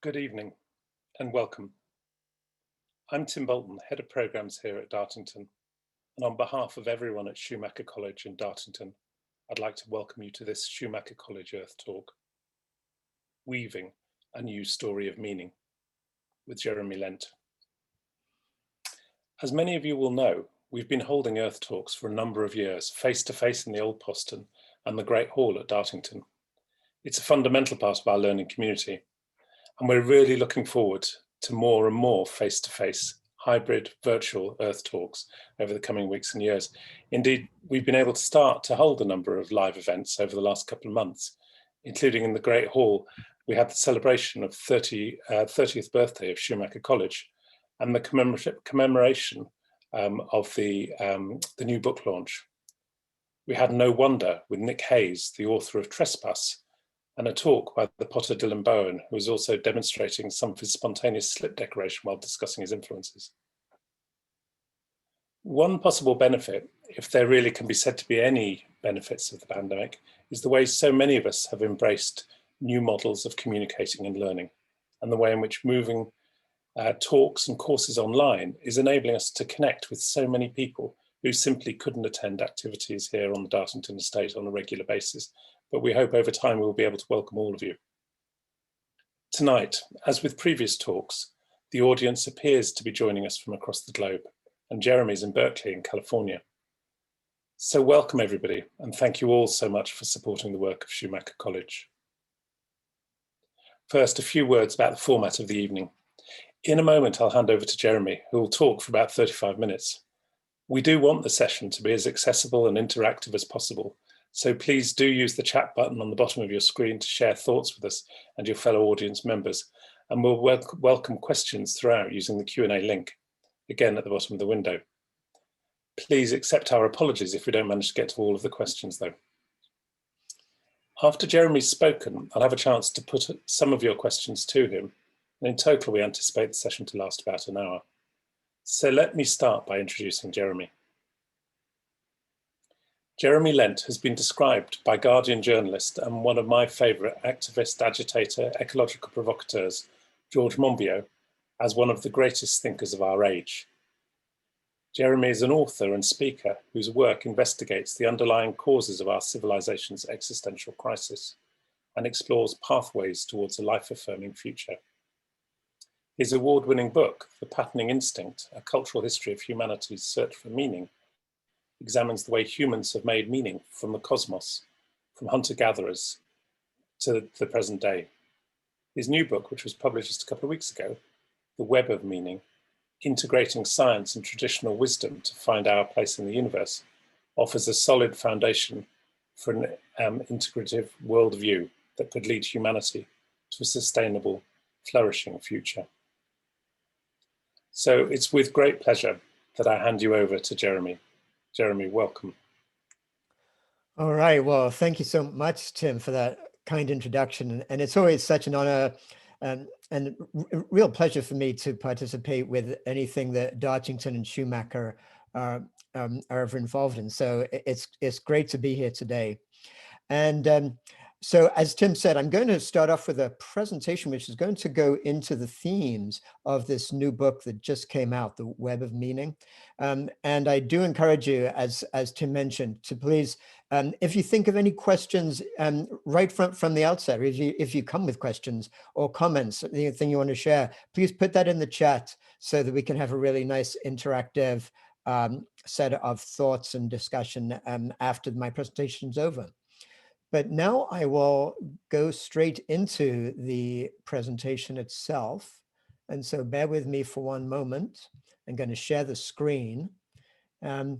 Good evening and welcome. I'm Tim Bolton, Head of Programmes here at Dartington, and on behalf of everyone at Schumacher College in Dartington, I'd like to welcome you to this Schumacher College Earth Talk, Weaving a New Story of Meaning, with Jeremy Lent. As many of you will know, we've been holding Earth Talks for a number of years, face-to-face in the Old Poston and the Great Hall at Dartington. It's a fundamental part of our learning community, and we're really looking forward to more and more face-to-face, hybrid, virtual Earth Talks over the coming weeks and years. Indeed, we've been able to start to hold a number of live events over the last couple of months, including in the Great Hall. We had the celebration of 30th birthday of Schumacher College and the commemoration of the new book launch. We had No Wonder with Nick Hayes, the author of Trespass, and a talk by the potter Dylan Bowen, who was also demonstrating some of his spontaneous slip decoration while discussing his influences. One possible benefit, if there really can be said to be any benefits of the pandemic, is the way so many of us have embraced new models of communicating and learning, and the way in which moving talks and courses online is enabling us to connect with so many people who simply couldn't attend activities here on the Dartington estate on a regular basis. But we hope over time we'll be able to welcome all of you. Tonight, as with previous talks, the audience appears to be joining us from across the globe, and Jeremy's in Berkeley in California. So welcome everybody, and thank you all so much for supporting the work of Schumacher College. First, a few words about the format of the evening. In a moment, I'll hand over to Jeremy, who will talk for about 35 minutes. We do want the session to be as accessible and interactive as possible, so please do use the chat button on the bottom of your screen to share thoughts with us and your fellow audience members. And we'll welcome questions throughout using the Q&A link, again at the bottom of the window. Please accept our apologies if we don't manage to get to all of the questions though. After Jeremy's spoken, I'll have a chance to put some of your questions to him. And in total, we anticipate the session to last about an hour. So let me start by introducing Jeremy. Jeremy Lent has been described by Guardian journalist and one of my favourite activist, agitator, ecological provocateurs, George Monbiot, as one of the greatest thinkers of our age. Jeremy is an author and speaker whose work investigates the underlying causes of our civilization's existential crisis and explores pathways towards a life-affirming future. His award-winning book, The Patterning Instinct, A Cultural History of Humanity's Search for Meaning, examines the way humans have made meaning from the cosmos, from hunter-gatherers to the present day. His new book, which was published just a couple of weeks ago, The Web of Meaning, Integrating Science and Traditional Wisdom to Find Our Place in the Universe, offers a solid foundation for an integrative worldview that could lead humanity to a sustainable, flourishing future. So it's with great pleasure that I hand you over to Jeremy. Jeremy, welcome. All right. Well, thank you so much, Tim, for that kind introduction. And it's always such an honor and real pleasure for me to participate with anything that Dartington and Schumacher are ever involved in. So it's great to be here today. And so as Tim said, I'm going to start off with a presentation which is going to go into the themes of this new book that just came out, The Web of Meaning. And I do encourage you, as Tim mentioned, to please, if you think of any questions right from the outset, or if you come with questions or comments, anything you want to share, please put that in the chat so that we can have a really nice interactive set of thoughts and discussion after my presentation's over. But now I will go straight into the presentation itself. And so bear with me for one moment. I'm going to share the screen. I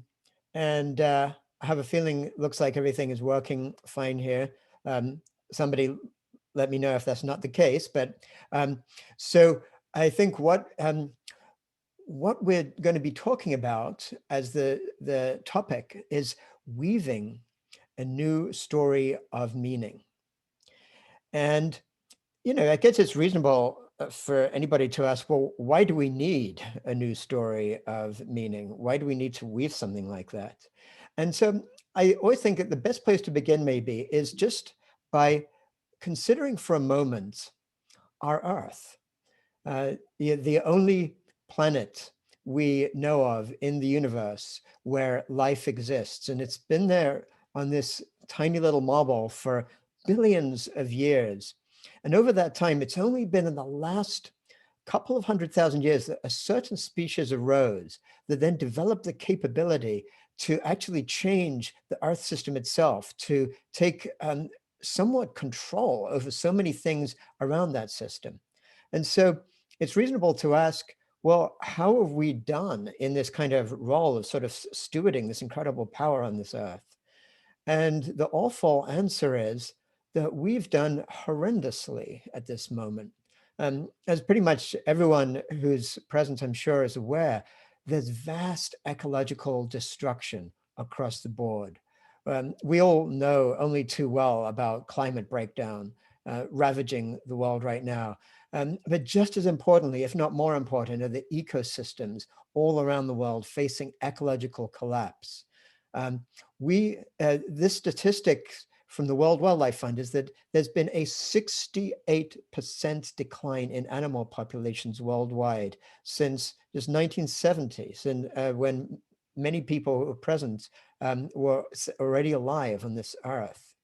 have a feeling it looks like everything is working fine here. Somebody let me know if that's not the case. But so I think what we're going to be talking about as the topic is weaving a new story of meaning. And, you know, I guess it's reasonable for anybody to ask, well, why do we need a new story of meaning? Why do we need to weave something like that? And so I always think that the best place to begin maybe is just by considering for a moment our Earth, the only planet we know of in the universe where life exists. And it's been there on this tiny little marble for billions of years. And over that time, it's only been in the last couple of 100,000 years that a certain species arose that then developed the capability to actually change the Earth system itself, to take somewhat control over so many things around that system. And so it's reasonable to ask, well, how have we done in this kind of role of sort of stewarding this incredible power on this Earth? And the awful answer is that we've done horrendously at this moment. As pretty much everyone who's present, I'm sure, is aware, there's vast ecological destruction across the board. We all know only too well about climate breakdown ravaging the world right now. But just as importantly, if not more important, are the ecosystems all around the world facing ecological collapse. This statistic from the World Wildlife Fund is that there's been a 68% decline in animal populations worldwide since just 1970s, and when many people who were present were already alive on this earth.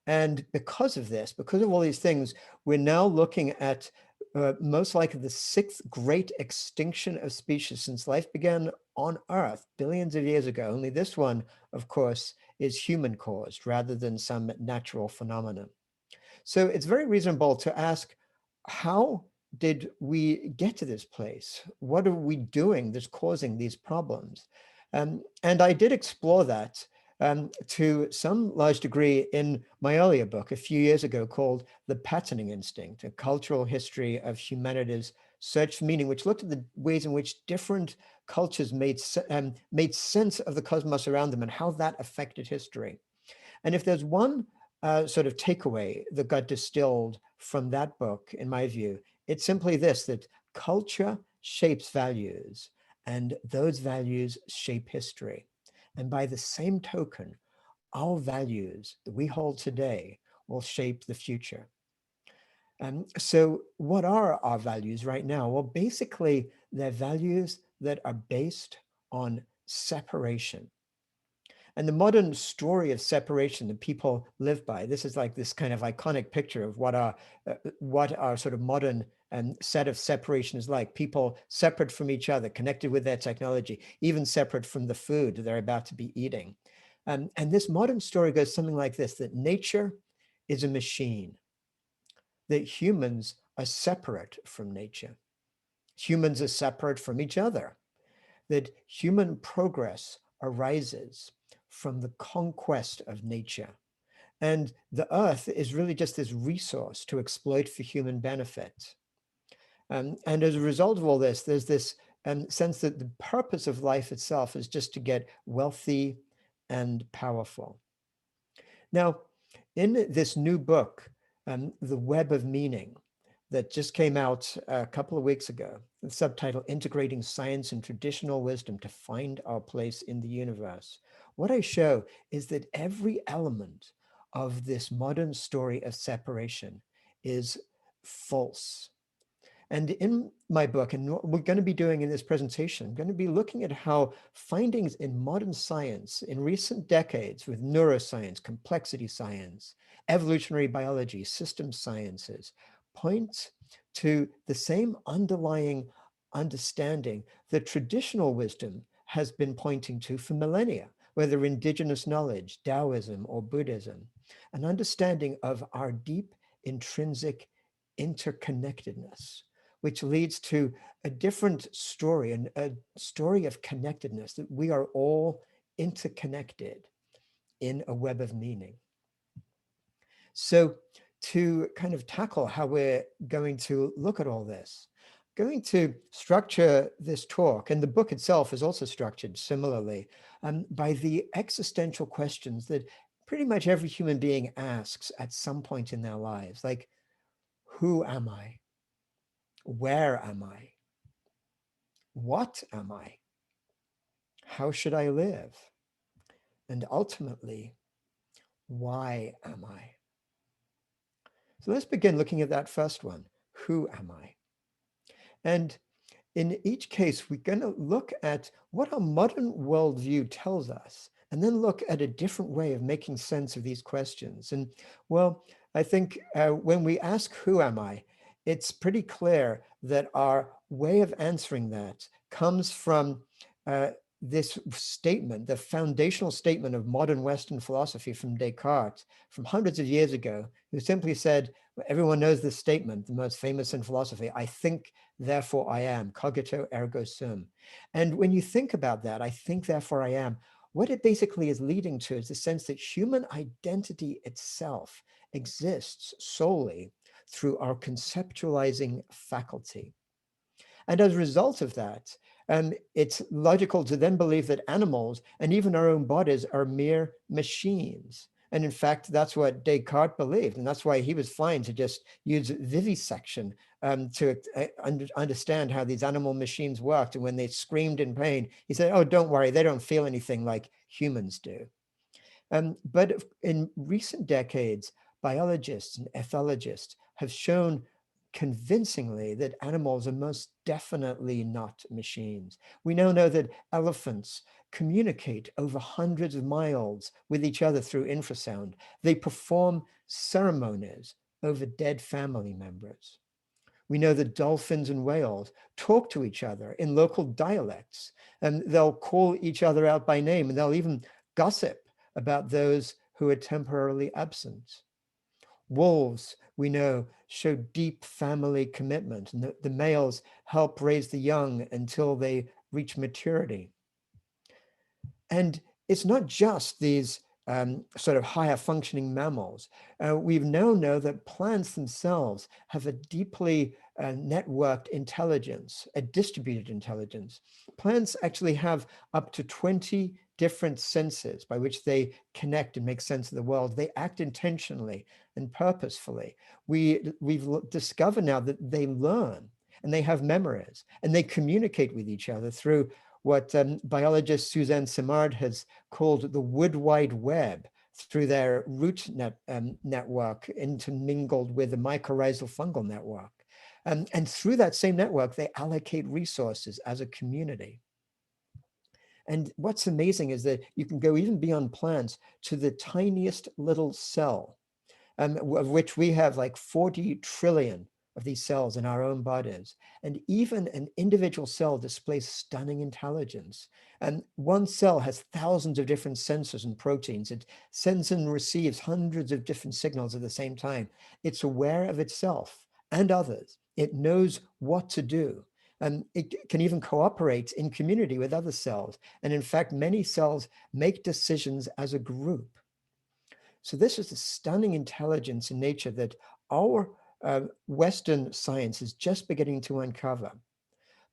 And because of this, because of all these things, we're now looking at most likely the sixth great extinction of species since life began on Earth billions of years ago. Only this one, of course, is human caused rather than some natural phenomenon. So it's very reasonable to ask, how did we get to this place? What are we doing that's causing these problems? And I did explore that to some large degree in my earlier book a few years ago called The Patterning Instinct, A Cultural History of Humanity's Search for Meaning, which looked at the ways in which different cultures made sense of the cosmos around them and how that affected history. And if there's one sort of takeaway that got distilled from that book, in my view, it's simply this, that culture shapes values and those values shape history. And by the same token, our values that we hold today will shape the future. So what are our values right now? Well, basically, they're values that are based on separation. And the modern story of separation that people live by, this is like this kind of iconic picture of what our sort of modern set of separation is like. People separate from each other, connected with their technology, even separate from the food they're about to be eating. And this modern story goes something like this, that nature is a machine, that humans are separate from nature. Humans are separate from each other, that human progress arises from the conquest of nature. And the earth is really just this resource to exploit for human benefit. And as a result of all this, there's this sense that the purpose of life itself is just to get wealthy and powerful. Now, in this new book, The Web of Meaning, that just came out a couple of weeks ago, the subtitle, Integrating Science and Traditional Wisdom to Find Our Place in the Universe. What I show is that every element of this modern story of separation is false. And in my book, and what we're going to be doing in this presentation, I'm going to be looking at how findings in modern science in recent decades with neuroscience, complexity science, evolutionary biology, system sciences, point to the same underlying understanding that traditional wisdom has been pointing to for millennia, whether indigenous knowledge, Daoism, or Buddhism, an understanding of our deep intrinsic interconnectedness, which leads to a different story, and a story of connectedness, that we are all interconnected in a web of meaning. So to kind of tackle how we're going to look at all this, I'm going to structure this talk, and the book itself is also structured similarly, by the existential questions that pretty much every human being asks at some point in their lives, like, who am I? Where am I? What am I? How should I live? And ultimately, why am I? So let's begin looking at that first one. who am I? And in each case, we're going to look at what our modern worldview tells us, and then look at a different way of making sense of these questions. And well, I think when we ask, who am I? It's pretty clear that our way of answering that comes from this statement, the foundational statement of modern Western philosophy from Descartes from hundreds of years ago, who simply said, everyone knows this statement, the most famous in philosophy, I think, therefore I am, cogito ergo sum. And when you think about that, I think, therefore I am, what it basically is leading to is the sense that human identity itself exists solely through our conceptualizing faculty. And as a result of that, it's logical to then believe that animals and even our own bodies are mere machines. And in fact, that's what Descartes believed. And that's why he was fine to just use vivisection to understand how these animal machines worked. And when they screamed in pain, he said, oh, don't worry, they don't feel anything like humans do. But in recent decades, biologists and ethologists have shown convincingly that animals are most definitely not machines. We now know that elephants communicate over hundreds of miles with each other through infrasound. They perform ceremonies over dead family members. We know that dolphins and whales talk to each other in local dialects, and they'll call each other out by name, and they'll even gossip about those who are temporarily absent. Wolves, we know, show deep family commitment, and the males help raise the young until they reach maturity. And it's not just these sort of higher functioning mammals. We now know that plants themselves have a deeply networked intelligence, a distributed intelligence. Plants actually have up to 20 different senses by which they connect and make sense of the world. They act intentionally and purposefully. We've discovered now that they learn and they have memories and they communicate with each other through what biologist Suzanne Simard has called the wood wide web, through their root network intermingled with the mycorrhizal fungal network. And through that same network, they allocate resources as a community. And what's amazing is that you can go even beyond plants to the tiniest little cell, of which we have like 40 trillion of these cells in our own bodies. And even an individual cell displays stunning intelligence. And one cell has thousands of different sensors and proteins. It sends and receives hundreds of different signals at the same time. It's aware of itself and others. It knows what to do. And it can even cooperate in community with other cells. And in fact, many cells make decisions as a group. So this is the stunning intelligence in nature that our Western science is just beginning to uncover.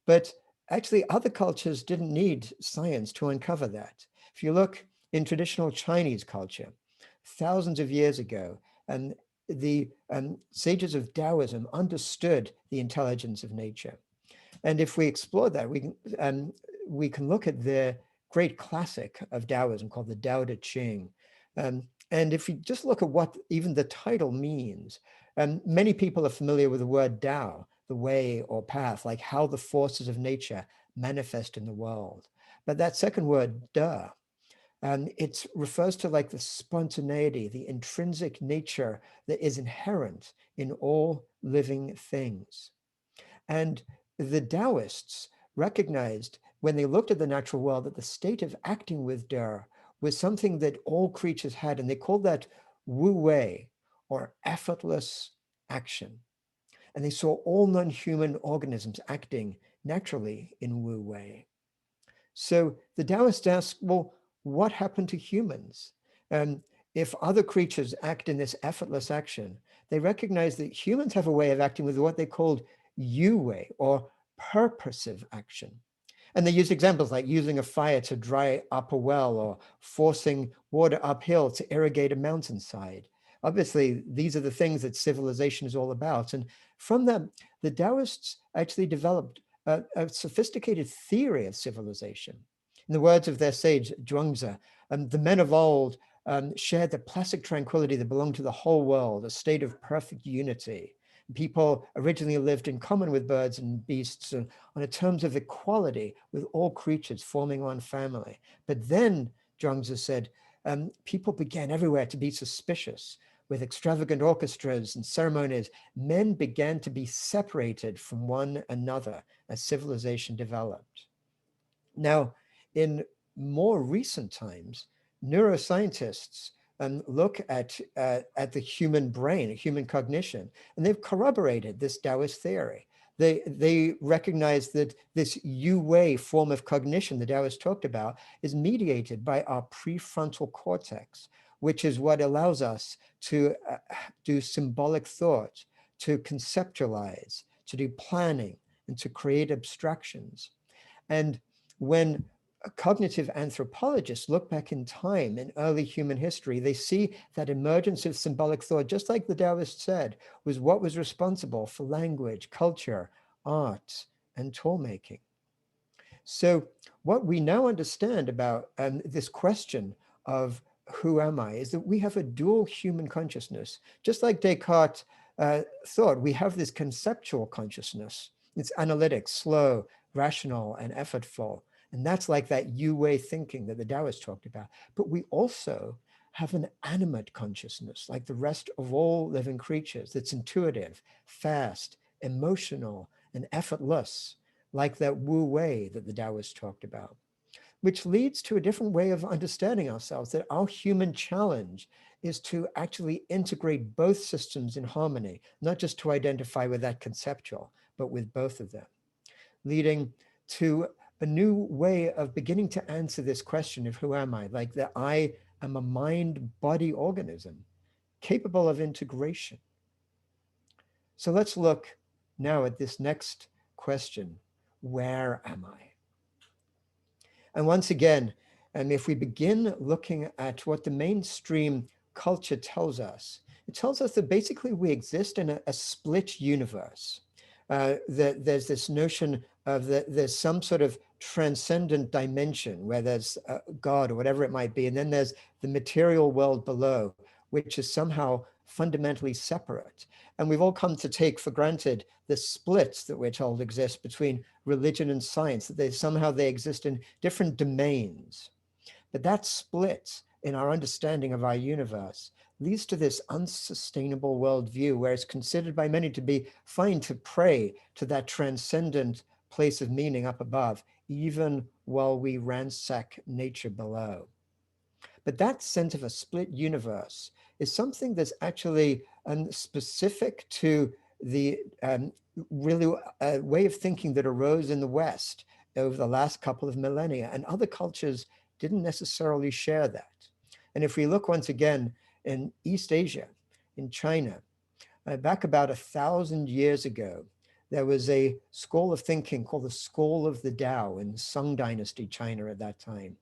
But actually, other cultures didn't need science to uncover that. If you look in traditional Chinese culture, thousands of years ago, and the sages of Daoism understood the intelligence of nature. And if we explore that, we can look at the great classic of Daoism called the Tao Te Ching. And if you just look at what even the title means, many people are familiar with the word Tao, the way or path, like how the forces of nature manifest in the world. But that second word, Da, it refers to like the spontaneity, the intrinsic nature that is inherent in all living things. And the Taoists recognized when they looked at the natural world that the state of acting with Da was something that all creatures had, and they called that wu wei, or effortless action. And they saw all non-human organisms acting naturally in wu wei. So the Taoists asked, well, what happened to humans? If other creatures act in this effortless action, they recognize that humans have a way of acting with what they called yu wei, or purposive action. And they used examples like using a fire to dry up a well, or forcing water uphill to irrigate a mountainside. Obviously, these are the things that civilization is all about. And from them, the Taoists actually developed a sophisticated theory of civilization. In the words of their sage, Zhuangzi, the men of old shared the placid tranquility that belonged to the whole world, a state of perfect unity. People originally lived in common with birds and beasts on a terms of equality with all creatures forming one family. But then, Zhuangzi said, people began everywhere to be suspicious. With extravagant orchestras and ceremonies, men began to be separated from one another as civilization developed. Now, in more recent times, neuroscientists look at the human brain, human cognition, and they've corroborated this Taoist theory. They recognize that this Yu-Wei form of cognition the Taoists talked about is mediated by our prefrontal cortex, which is what allows us to do symbolic thought, to conceptualize, to do planning, and to create abstractions. And when cognitive anthropologists look back in time in early human history, they see that emergence of symbolic thought, just like the Taoists said, was what was responsible for language, culture, art, and tool making. So what we now understand about this question of who am I is that we have a dual human consciousness. Just like Descartes thought, we have this conceptual consciousness. It's analytic, slow, rational, and effortful. And that's like that Yu-Wei thinking that the Taoists talked about. But we also have an animate consciousness, like the rest of all living creatures, that's intuitive, fast, emotional, and effortless, like that Wu-Wei that the Taoists talked about, which leads to a different way of understanding ourselves, that our human challenge is to actually integrate both systems in harmony, not just to identify with that conceptual, but with both of them, leading to a new way of beginning to answer this question of who am I, like that I am a mind-body organism capable of integration. So let's look now at this next question, where am I? And once again, if we begin looking at what the mainstream culture tells us, it tells us that basically we exist in a split universe. That there's this notion of that there's some sort of transcendent dimension where there's God or whatever it might be, and then there's the material world below, which is somehow fundamentally separate. And we've all come to take for granted the splits that we're told exist between religion and science, that they exist in different domains. But that split in our understanding of our universe leads to this unsustainable worldview where it's considered by many to be fine to pray to that transcendent place of meaning up above, even while we ransack nature below. But that sense of a split universe is something that's actually specific to the really way of thinking that arose in the West over the last couple of millennia, and other cultures didn't necessarily share that. And if we look once again in East Asia, in China, back about 1,000 years ago, there was a school of thinking called the School of the Tao in Sung Dynasty China at that time.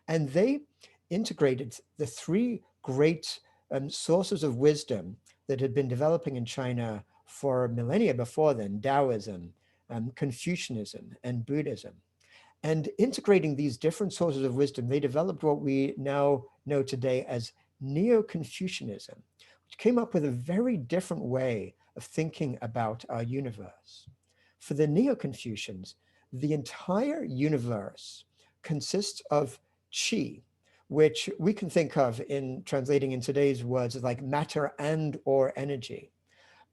And they integrated the three great sources of wisdom that had been developing in China for millennia before then, Daoism, Confucianism, and Buddhism. And integrating these different sources of wisdom, they developed what we now know today as Neo-Confucianism, which came up with a very different way of thinking about our universe. For the Neo-Confucians, the entire universe consists of qi, which we can think of in translating in today's words as like matter and or energy.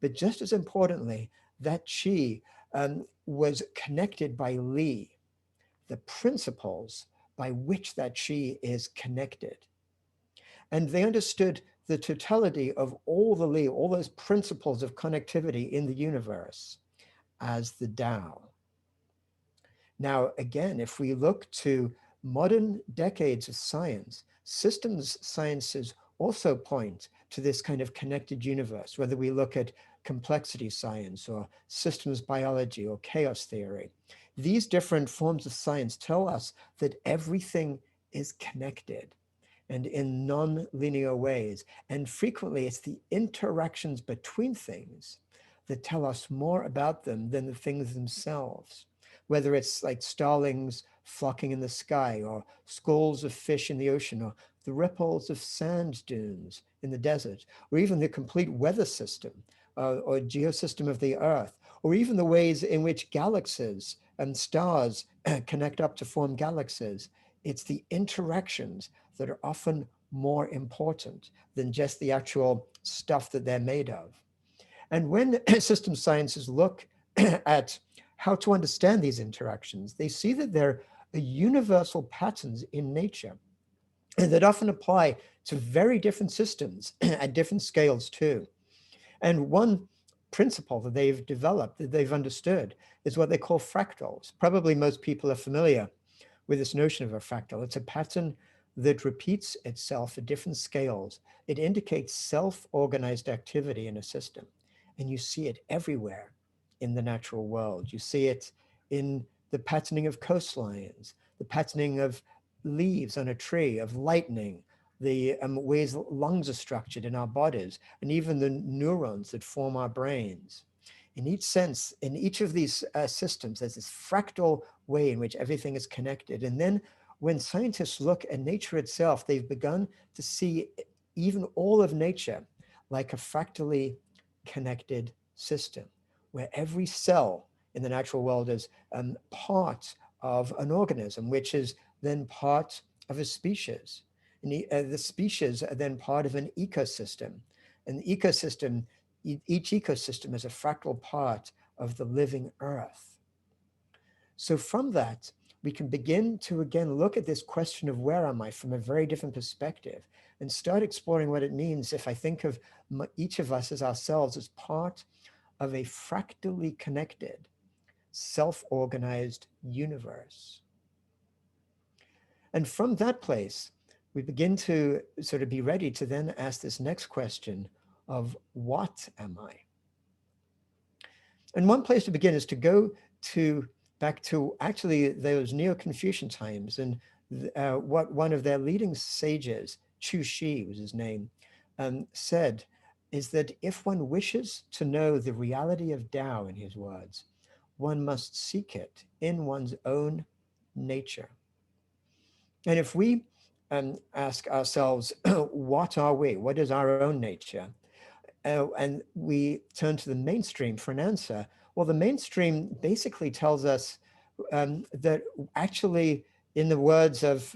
But just as importantly, that qi was connected by li, the principles by which that qi is connected. And they understood the totality of all the li, all those principles of connectivity in the universe as the Tao. Now, again, if we look to modern decades of science, systems sciences also point to this kind of connected universe, whether we look at complexity science or systems biology or chaos theory. These different forms of science tell us that everything is connected and in non-linear ways. And frequently it's the interactions between things that tell us more about them than the things themselves. Whether it's like starlings flocking in the sky or schools of fish in the ocean or the ripples of sand dunes in the desert, or even the complete weather system, or geosystem of the Earth, or even the ways in which galaxies and stars connect up to form galaxies. It's the interactions that are often more important than just the actual stuff that they're made of. And when system sciences look at how to understand these interactions, they see that there are universal patterns in nature that often apply to very different systems at different scales too. And one principle that they've developed, that they've understood, is what they call fractals. Probably most people are familiar with this notion of a fractal. It's a pattern that repeats itself at different scales. It indicates self-organized activity in a system. And you see it everywhere in the natural world. You see it in the patterning of coastlines, the patterning of leaves on a tree, of lightning, the ways lungs are structured in our bodies, and even the neurons that form our brains. In each sense, in each of these systems, there's this fractal way in which everything is connected. And then when scientists look at nature itself, they've begun to see even all of nature like a fractally connected system, where every cell in the natural world is part of an organism, which is then part of a species. And the species are then part of an ecosystem. And the ecosystem, each ecosystem is a fractal part of the living earth. So from that, we can begin to again look at this question of where am I from a very different perspective and start exploring what it means if I think of each of us as ourselves as part of a fractally connected, self-organized universe. And from that place, we begin to sort of be ready to then ask this next question of what am I? And one place to begin is to go back to actually those Neo-Confucian times, and what one of their leading sages, Chu Shi was his name, said is that if one wishes to know the reality of Tao, in his words, one must seek it in one's own nature. And if we ask ourselves, what are we? What is our own nature? And we turn to the mainstream for an answer. Well, the mainstream basically tells us that actually, in the words of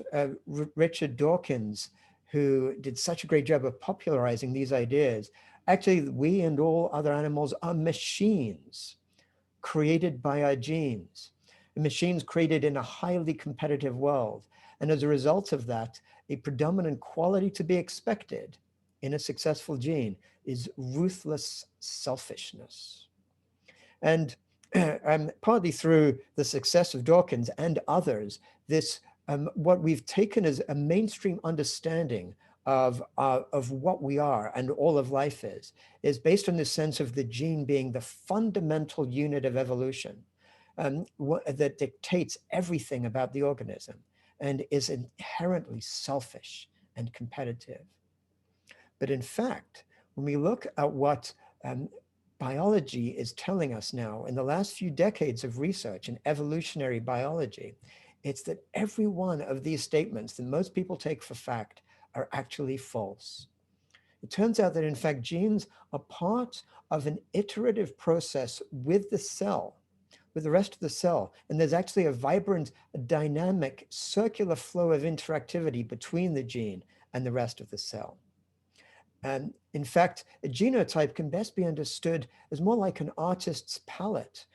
Richard Dawkins, who did such a great job of popularizing these ideas, actually we and all other animals are machines created by our genes, machines created in a highly competitive world. And as a result of that, a predominant quality to be expected in a successful gene is ruthless selfishness. And partly through the success of Dawkins and others, this what we've taken as a mainstream understanding of what we are and all of life is based on this sense of the gene being the fundamental unit of evolution that dictates everything about the organism and is inherently selfish and competitive. But in fact, when we look at what biology is telling us now in the last few decades of research in evolutionary biology, it's that every one of these statements that most people take for fact are actually false. It turns out that in fact genes are part of an iterative process with the cell, with the rest of the cell. And there's actually a vibrant, dynamic, circular flow of interactivity between the gene and the rest of the cell. And in fact, a genotype can best be understood as more like an artist's palette.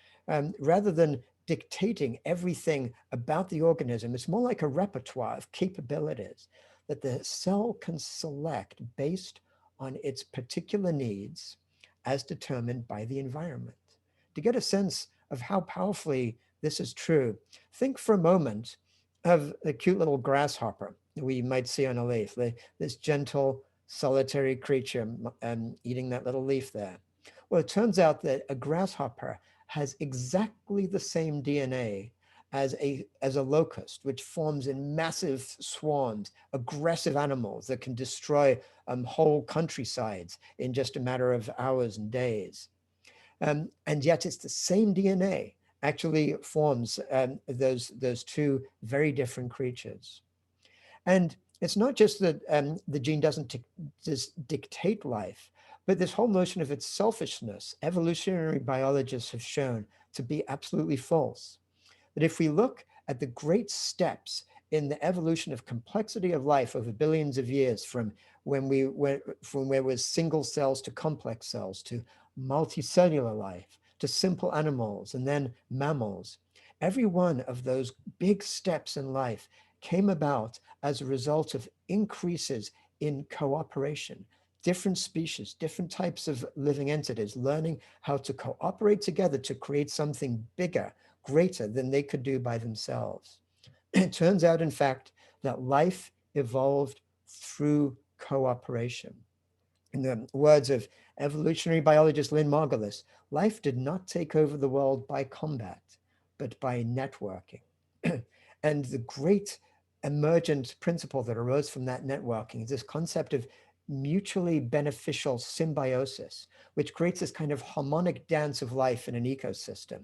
Rather than dictating everything about the organism, it's more like a repertoire of capabilities that the cell can select based on its particular needs as determined by the environment. To get a sense of how powerfully this is true, think for a moment of the cute little grasshopper that we might see on a leaf, this gentle, solitary creature eating that little leaf there. Well, it turns out that a grasshopper has exactly the same DNA as a locust, which forms in massive swarms, aggressive animals that can destroy whole countrysides in just a matter of hours and days. And yet it's the same DNA actually forms those two very different creatures. And it's not just that the gene doesn't just dictate life, But this whole notion of its selfishness, evolutionary biologists have shown to be absolutely false. That if we look at the great steps in the evolution of complexity of life over billions of years, from when we went from where was single cells to complex cells to multicellular life to simple animals and then mammals, every one of those big steps in life came about as a result of increases in cooperation. Different species, different types of living entities learning how to cooperate together to create something bigger, greater than they could do by themselves. It turns out, in fact, that life evolved through cooperation. In the words of evolutionary biologist Lynn Margulis, life did not take over the world by combat, but by networking. And the great emergent principle that arose from that networking is this concept of mutually beneficial symbiosis, which creates this kind of harmonic dance of life in an ecosystem.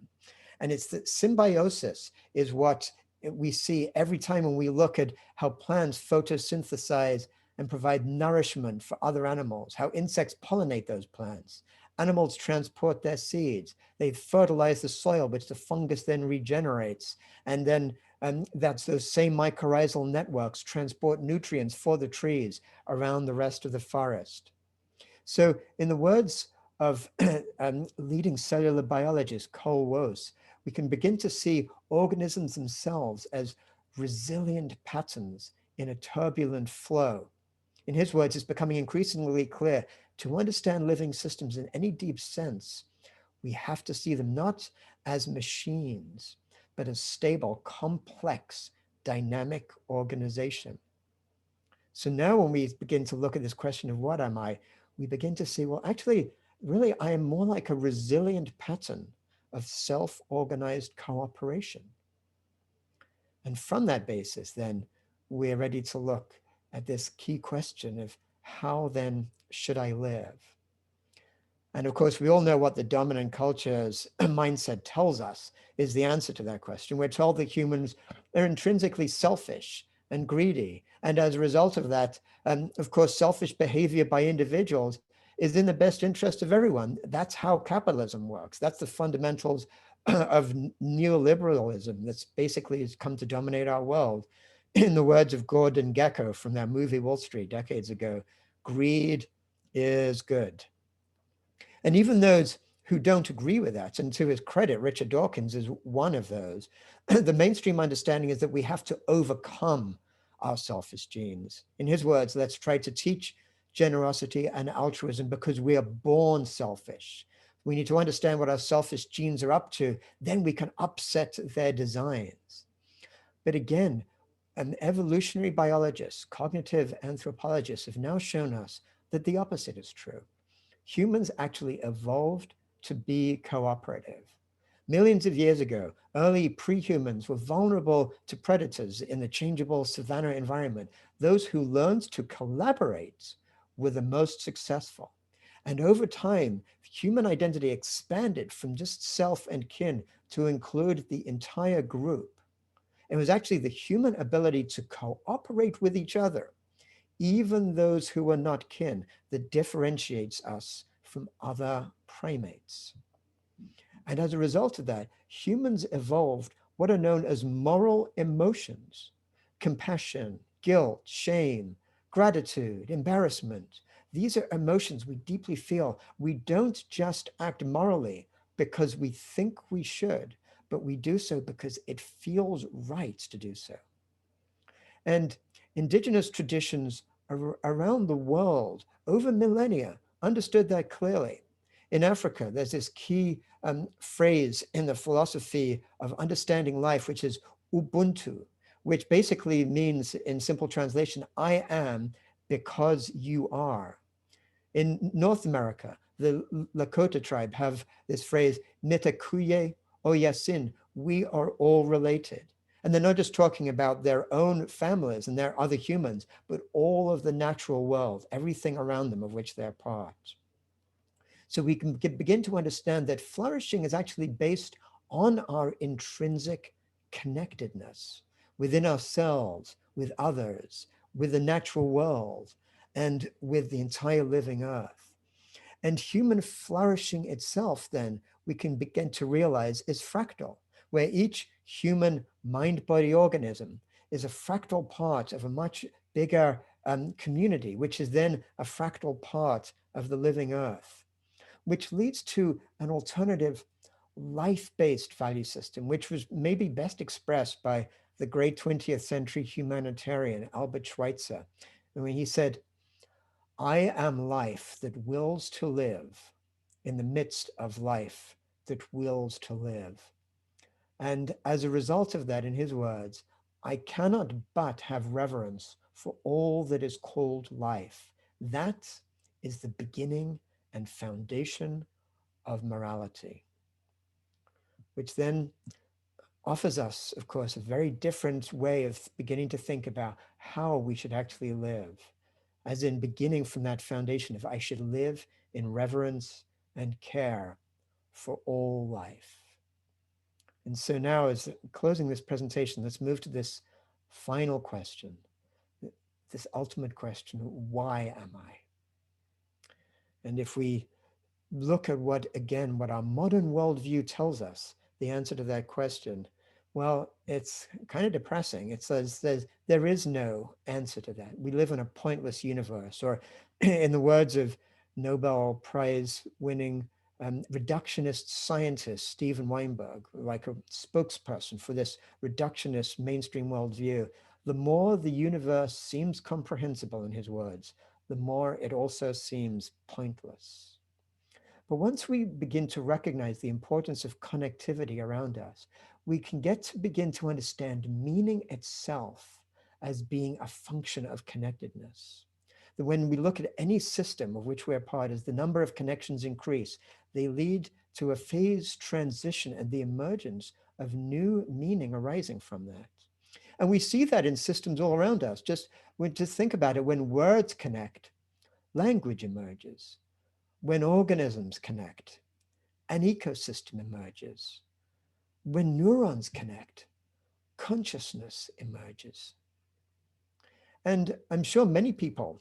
And it's that symbiosis is what we see every time when we look at how plants photosynthesize and provide nourishment for other animals, how insects pollinate those plants. Animals transport their seeds. They fertilize the soil, which the fungus then regenerates. And then that's those same mycorrhizal networks transport nutrients for the trees around the rest of the forest. So in the words of leading cellular biologist Cole Woese, we can begin to see organisms themselves as resilient patterns in a turbulent flow. In his words, it's becoming increasingly clear to understand living systems in any deep sense, we have to see them not as machines, but as stable, complex, dynamic organization. So now when we begin to look at this question of what am I, we begin to see, well, actually, really, I am more like a resilient pattern of self-organized cooperation. And from that basis, then, we're ready to look at this key question of how then should I live? And of course, we all know what the dominant culture's mindset tells us is the answer to that question. We're told that humans are intrinsically selfish and greedy. And as a result of that, of course, selfish behavior by individuals is in the best interest of everyone. That's how capitalism works. That's the fundamentals of neoliberalism that's basically has come to dominate our world. In the words of Gordon Gekko from that movie Wall Street decades ago, greed is good. And even those who don't agree with that, and to his credit, Richard Dawkins is one of those, the mainstream understanding is that we have to overcome our selfish genes. In his words, let's try to teach generosity and altruism because we are born selfish. We need to understand what our selfish genes are up to, then we can upset their designs. But again, evolutionary biologists, cognitive anthropologists have now shown us that the opposite is true. Humans actually evolved to be cooperative. Millions of years ago, early pre-humans were vulnerable to predators in the changeable savanna environment. Those who learned to collaborate were the most successful. And over time, human identity expanded from just self and kin to include the entire group. It was actually the human ability to cooperate with each other, even those who are not kin, that differentiates us from other primates. And as a result of that, humans evolved what are known as moral emotions: compassion, guilt, shame, gratitude, embarrassment. These are emotions we deeply feel. We don't just act morally because we think we should, but we do so because it feels right to do so. And indigenous traditions around the world over millennia understood that clearly. In Africa, there's this key phrase in the philosophy of understanding life, which is Ubuntu, which basically means, in simple translation, I am because you are. In North America, the Lakota tribe have this phrase, Mitakuye Oyasin, we are all related. And they're not just talking about their own families and their other humans, but all of the natural world, everything around them of which they're part. So we can begin to understand that flourishing is actually based on our intrinsic connectedness within ourselves, with others, with the natural world, and with the entire living earth. And human flourishing itself, then, we can begin to realize is fractal, where each human mind-body organism is a fractal part of a much bigger community, which is then a fractal part of the living earth, which leads to an alternative life-based value system, which was maybe best expressed by the great 20th century humanitarian Albert Schweitzer, when he said, "I am life that wills to live in the midst of life that wills to live." And as a result of that, in his words, I cannot but have reverence for all that is called life. That is the beginning and foundation of morality, which then offers us, of course, a very different way of beginning to think about how we should actually live, as in beginning from that foundation of I should live in reverence and care for all life. And so now, as closing this presentation, let's move to this final question, this ultimate question: why am I? And if we look at what our modern worldview tells us, the answer to that question, well, it's kind of depressing. It says there is no answer to that. We live in a pointless universe, or in the words of Nobel Prize winning reductionist scientist Steven Weinberg, like a spokesperson for this reductionist mainstream worldview, the more the universe seems comprehensible, in his words, the more it also seems pointless. But once we begin to recognize the importance of connectivity around us, we can begin to understand meaning itself as being a function of connectedness. That when we look at any system of which we're part, as the number of connections increase, they lead to a phase transition and the emergence of new meaning arising from that. And we see that in systems all around us. Just think about it, when words connect, language emerges. When organisms connect, an ecosystem emerges. When neurons connect, consciousness emerges. And I'm sure many people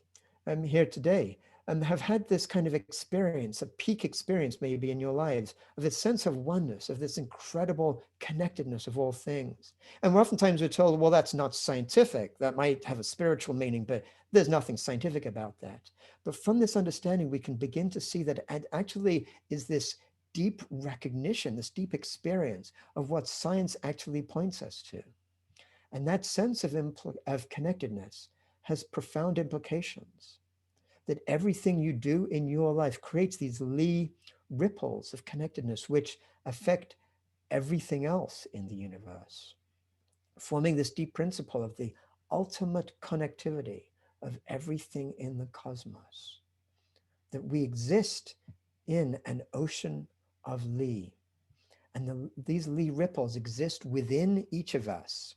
here today have had this kind of experience, a peak experience maybe in your lives, of this sense of oneness, of this incredible connectedness of all things. And oftentimes we're told, well, that's not scientific. That might have a spiritual meaning, but there's nothing scientific about that. But from this understanding, we can begin to see that it actually is this deep recognition, this deep experience of what science actually points us to. And that sense of connectedness has profound implications. That everything you do in your life creates these Lee ripples of connectedness, which affect everything else in the universe, forming this deep principle of the ultimate connectivity of everything in the cosmos. That we exist in an ocean of Lee, and these Lee ripples exist within each of us.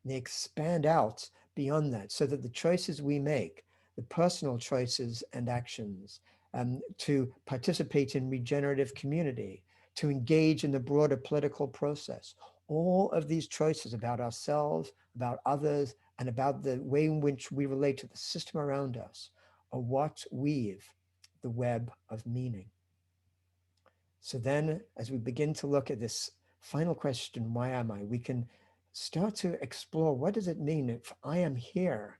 They expand out beyond that, so that the choices we make, the personal choices and actions, to participate in regenerative community, to engage in the broader political process, all of these choices about ourselves, about others, and about the way in which we relate to the system around us are what weave the web of meaning. So then, as we begin to look at this final question, why am I? We can start to explore, what does it mean if I am here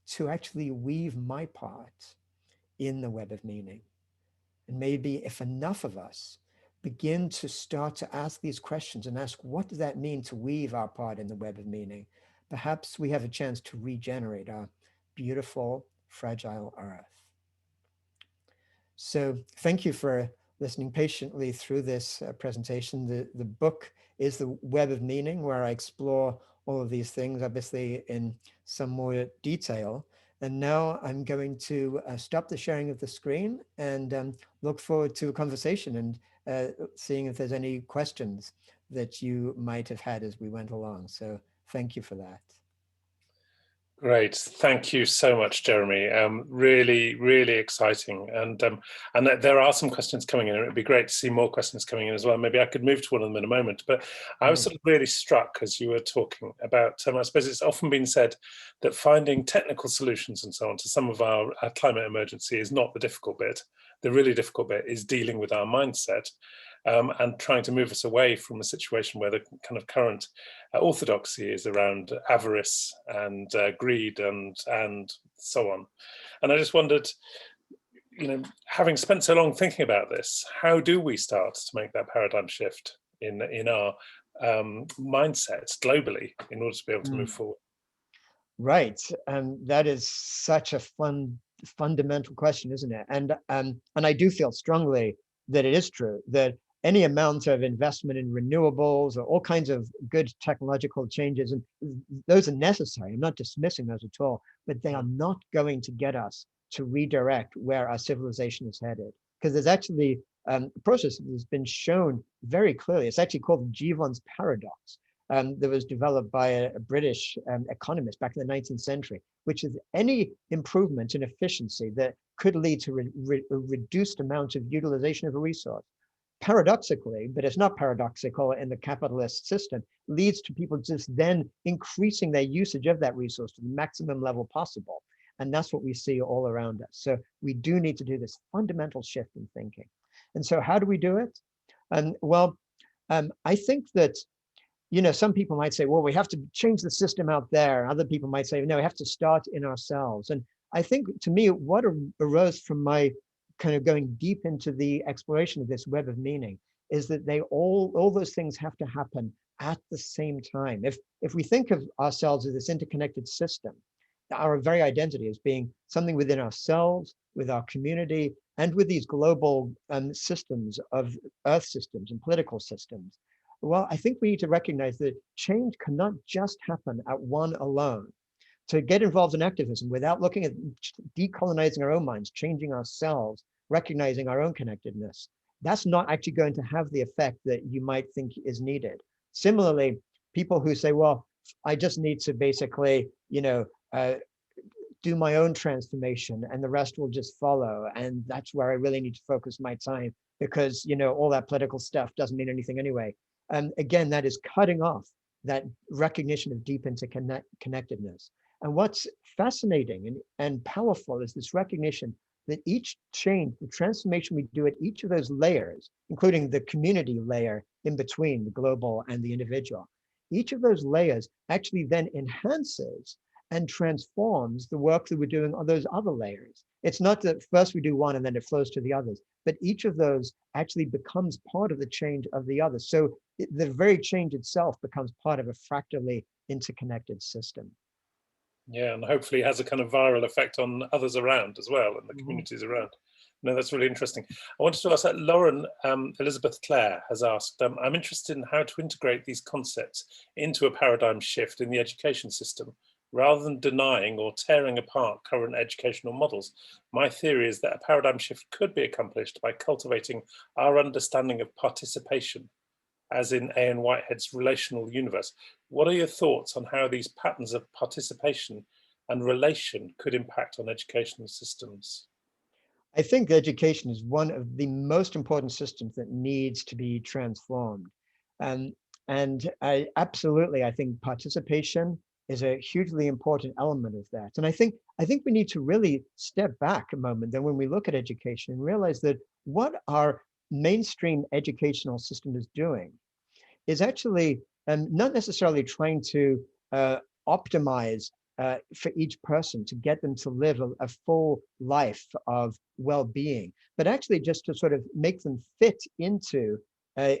to actually weave my part in the web of meaning? And maybe if enough of us begin to start to ask these questions and ask, what does that mean to weave our part in the web of meaning? Perhaps we have a chance to regenerate our beautiful, fragile earth. So thank you for listening patiently through this presentation. The book is The Web of Meaning, where I explore all of these things, obviously in some more detail. And now I'm going to stop the sharing of the screen and look forward to a conversation and seeing if there's any questions that you might have had as we went along. So thank you for that. Great, thank you so much, Jeremy. Really, really exciting, and there are some questions coming in. It'd be great to see more questions coming in as well. Maybe I could move to one of them in a moment. But I was sort of really struck as you were talking about. I suppose it's often been said that finding technical solutions and so on to some of our climate emergency is not the difficult bit. The really difficult bit is dealing with our mindset. And trying to move us away from a situation where the kind of current orthodoxy is around avarice and greed and so on. And I just wondered, having spent so long thinking about this, how do we start to make that paradigm shift in our mindsets globally in order to be able to move forward? Right, and that is such a fundamental question, isn't it? And I do feel strongly that it is true that any amount of investment in renewables or all kinds of good technological changes, and those are necessary. I'm not dismissing those at all, but they are not going to get us to redirect where our civilization is headed. Because there's actually a process that has been shown very clearly. It's actually called Jevons paradox. That was developed by a British economist back in the 19th century, which is any improvement in efficiency that could lead to a reduced amount of utilization of a resource. Paradoxically, but it's not paradoxical in the capitalist system, leads to people just then increasing their usage of that resource to the maximum level possible. And that's what we see all around us. So we do need to do this fundamental shift in thinking. And so how do we do it? I think that some people might say, well, we have to change the system out there. Other people might say, no, we have to start in ourselves. And I think, to me, what arose from my kind of going deep into the exploration of this web of meaning is that all those things have to happen at the same time. If we think of ourselves as this interconnected system, our very identity as being something within ourselves, with our community, and with these global systems of earth systems and political systems, well, I think we need to recognize that change cannot just happen at one alone. To get involved in activism without looking at decolonizing our own minds, changing ourselves, recognizing our own connectedness, that's not actually going to have the effect that you might think is needed. Similarly, people who say, well, I just need to basically, do my own transformation and the rest will just follow. And that's where I really need to focus my time because, all that political stuff doesn't mean anything anyway. And again, that is cutting off that recognition of deep interconnectedness. And what's fascinating and powerful is this recognition that each change, the transformation we do at each of those layers, including the community layer in between the global and the individual, each of those layers actually then enhances and transforms the work that we're doing on those other layers. It's not that first we do one and then it flows to the others, but each of those actually becomes part of the change of the others. So the very change itself becomes part of a fractally interconnected system. Yeah, and hopefully has a kind of viral effect on others around as well and the communities around. No, that's really interesting. I wanted to ask that Lauren Elizabeth Clare has asked, I'm interested in how to integrate these concepts into a paradigm shift in the education system rather than denying or tearing apart current educational models. My theory is that a paradigm shift could be accomplished by cultivating our understanding of participation, as in A.N. Whitehead's relational universe. What are your thoughts on how these patterns of participation and relation could impact on educational systems? I think education is one of the most important systems that needs to be transformed. And I think participation is a hugely important element of that. And I think we need to really step back a moment then when we look at education and realize that what our mainstream educational system is doing is actually not necessarily trying to optimize for each person to get them to live a full life of well-being, but actually just to sort of make them fit into a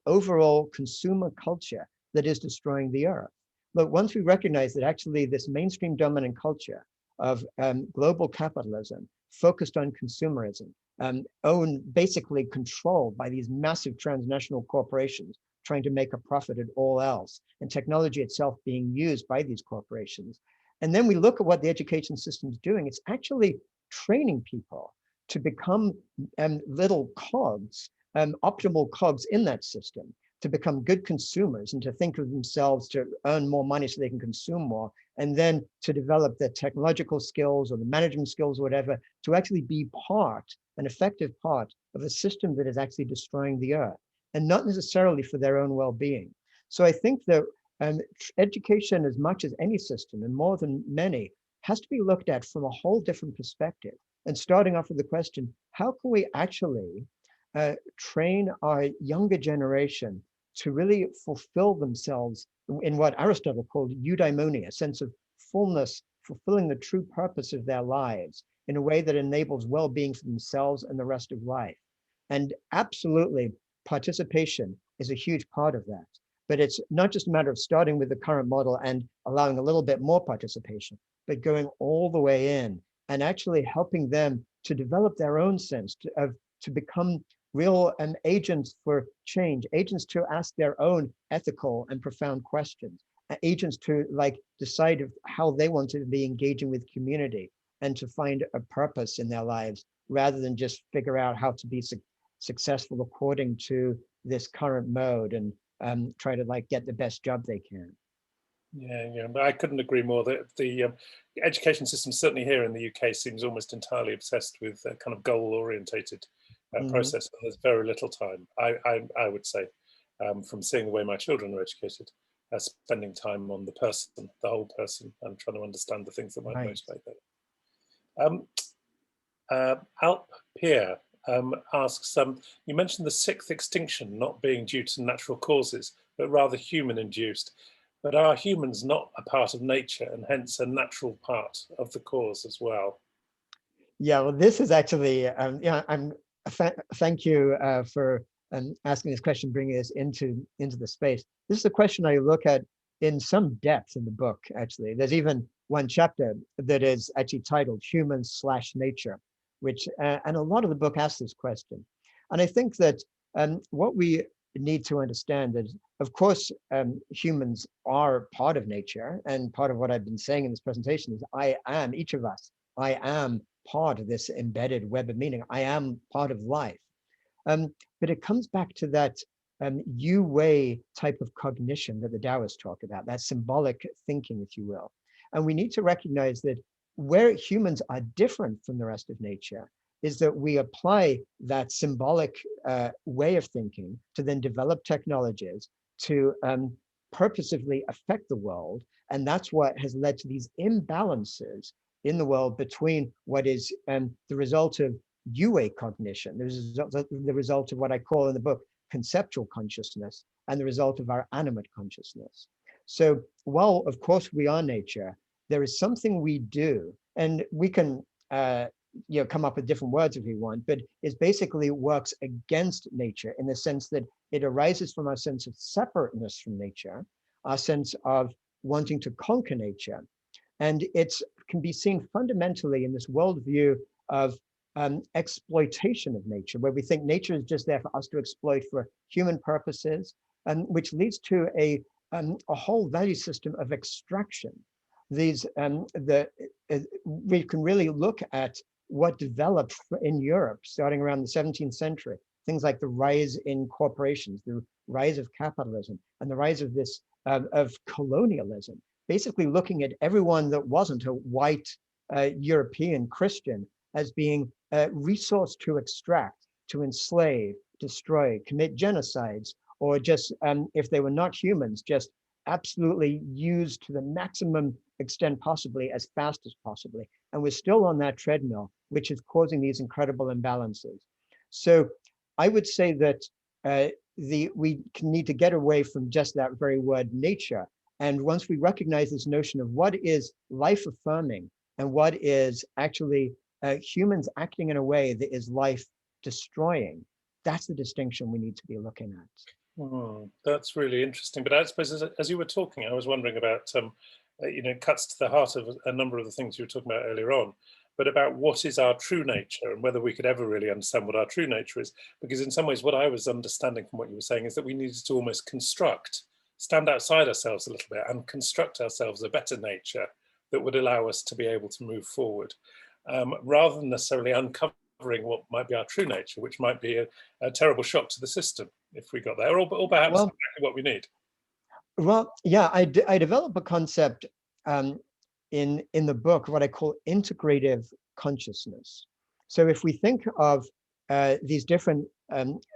overall consumer culture that is destroying the earth. But once we recognize that actually this mainstream dominant culture of global capitalism focused on consumerism, owned, basically controlled by these massive transnational corporations trying to make a profit at all else, and technology itself being used by these corporations. And then we look at what the education system is doing. It's actually training people to become little cogs, optimal cogs in that system, to become good consumers and to think of themselves to earn more money so they can consume more and then to develop the technological skills or the management skills or whatever, to actually be an effective part of a system that is actually destroying the earth, and not necessarily for their own well-being. So I think that education, as much as any system, and more than many, has to be looked at from a whole different perspective. And starting off with the question, how can we actually train our younger generation to really fulfill themselves in what Aristotle called eudaimonia, a sense of fullness, fulfilling the true purpose of their lives in a way that enables well-being for themselves and the rest of life. And absolutely, participation is a huge part of that. But it's not just a matter of starting with the current model and allowing a little bit more participation, but going all the way in and actually helping them to develop their own sense to become real agents for change, agents to ask their own ethical and profound questions, agents to decide how they want to be engaging with community and to find a purpose in their lives, rather than just figure out how to be successful according to this current mode and try to get the best job they can. Yeah, but I couldn't agree more that the education system, certainly here in the UK, seems almost entirely obsessed with a kind of goal-orientated process. And there's very little time, I would say, from seeing the way my children are educated, spending time on the person, the whole person, and trying to understand the things that might motivate them. Alp Pierre asks, you mentioned the sixth extinction not being due to natural causes, but rather human-induced. But are humans not a part of nature and hence a natural part of the cause as well? Yeah, well, this is actually, thank you for asking this question, bringing us into the space. This is a question I look at in some depth in the book, actually. There's even one chapter that is actually titled Humans/Nature, which, and a lot of the book asks this question. And I think that what we need to understand is, of course, humans are part of nature, and part of what I've been saying in this presentation is each of us, I am part of this embedded web of meaning. I am part of life. But it comes back to that you-way type of cognition that the Taoists talk about, that symbolic thinking, if you will. And we need to recognize that where humans are different from the rest of nature is that we apply that symbolic way of thinking to then develop technologies to purposefully affect the world. And that's what has led to these imbalances in the world between what is the result of you-way cognition, the result of what I call in the book conceptual consciousness, and the result of our animate consciousness. So while of course we are nature, there is something we do, and we can come up with different words if we want, but it basically works against nature in the sense that it arises from our sense of separateness from nature, our sense of wanting to conquer nature. And it can be seen fundamentally in this worldview of exploitation of nature, where we think nature is just there for us to exploit for human purposes, which leads to a whole value system of extraction. We can really look at what developed in Europe starting around the 17th century, things like the rise in corporations, the rise of capitalism, and the rise of this of colonialism, basically looking at everyone that wasn't a white European Christian as being a resource to extract, to enslave, destroy, commit genocides, or just, if they were not humans, just absolutely used to the maximum extent possibly, as fast as possibly. And we're still on that treadmill, which is causing these incredible imbalances. So I would say that we need to get away from just that very word nature. And once we recognize this notion of what is life-affirming and what is actually humans acting in a way that is life-destroying, that's the distinction we need to be looking at. That's really interesting. But I suppose as you were talking, I was wondering about, it cuts to the heart of a number of the things you were talking about earlier on, but about what is our true nature and whether we could ever really understand what our true nature is. Because in some ways, what I was understanding from what you were saying is that we needed to almost stand outside ourselves a little bit and construct ourselves a better nature that would allow us to be able to move forward, rather than necessarily uncovering what might be our true nature, which might be a terrible shock to the system if we got there, or perhaps exactly what we need. Well, yeah, I developed a concept in the book what I call integrative consciousness. So if we think of these different,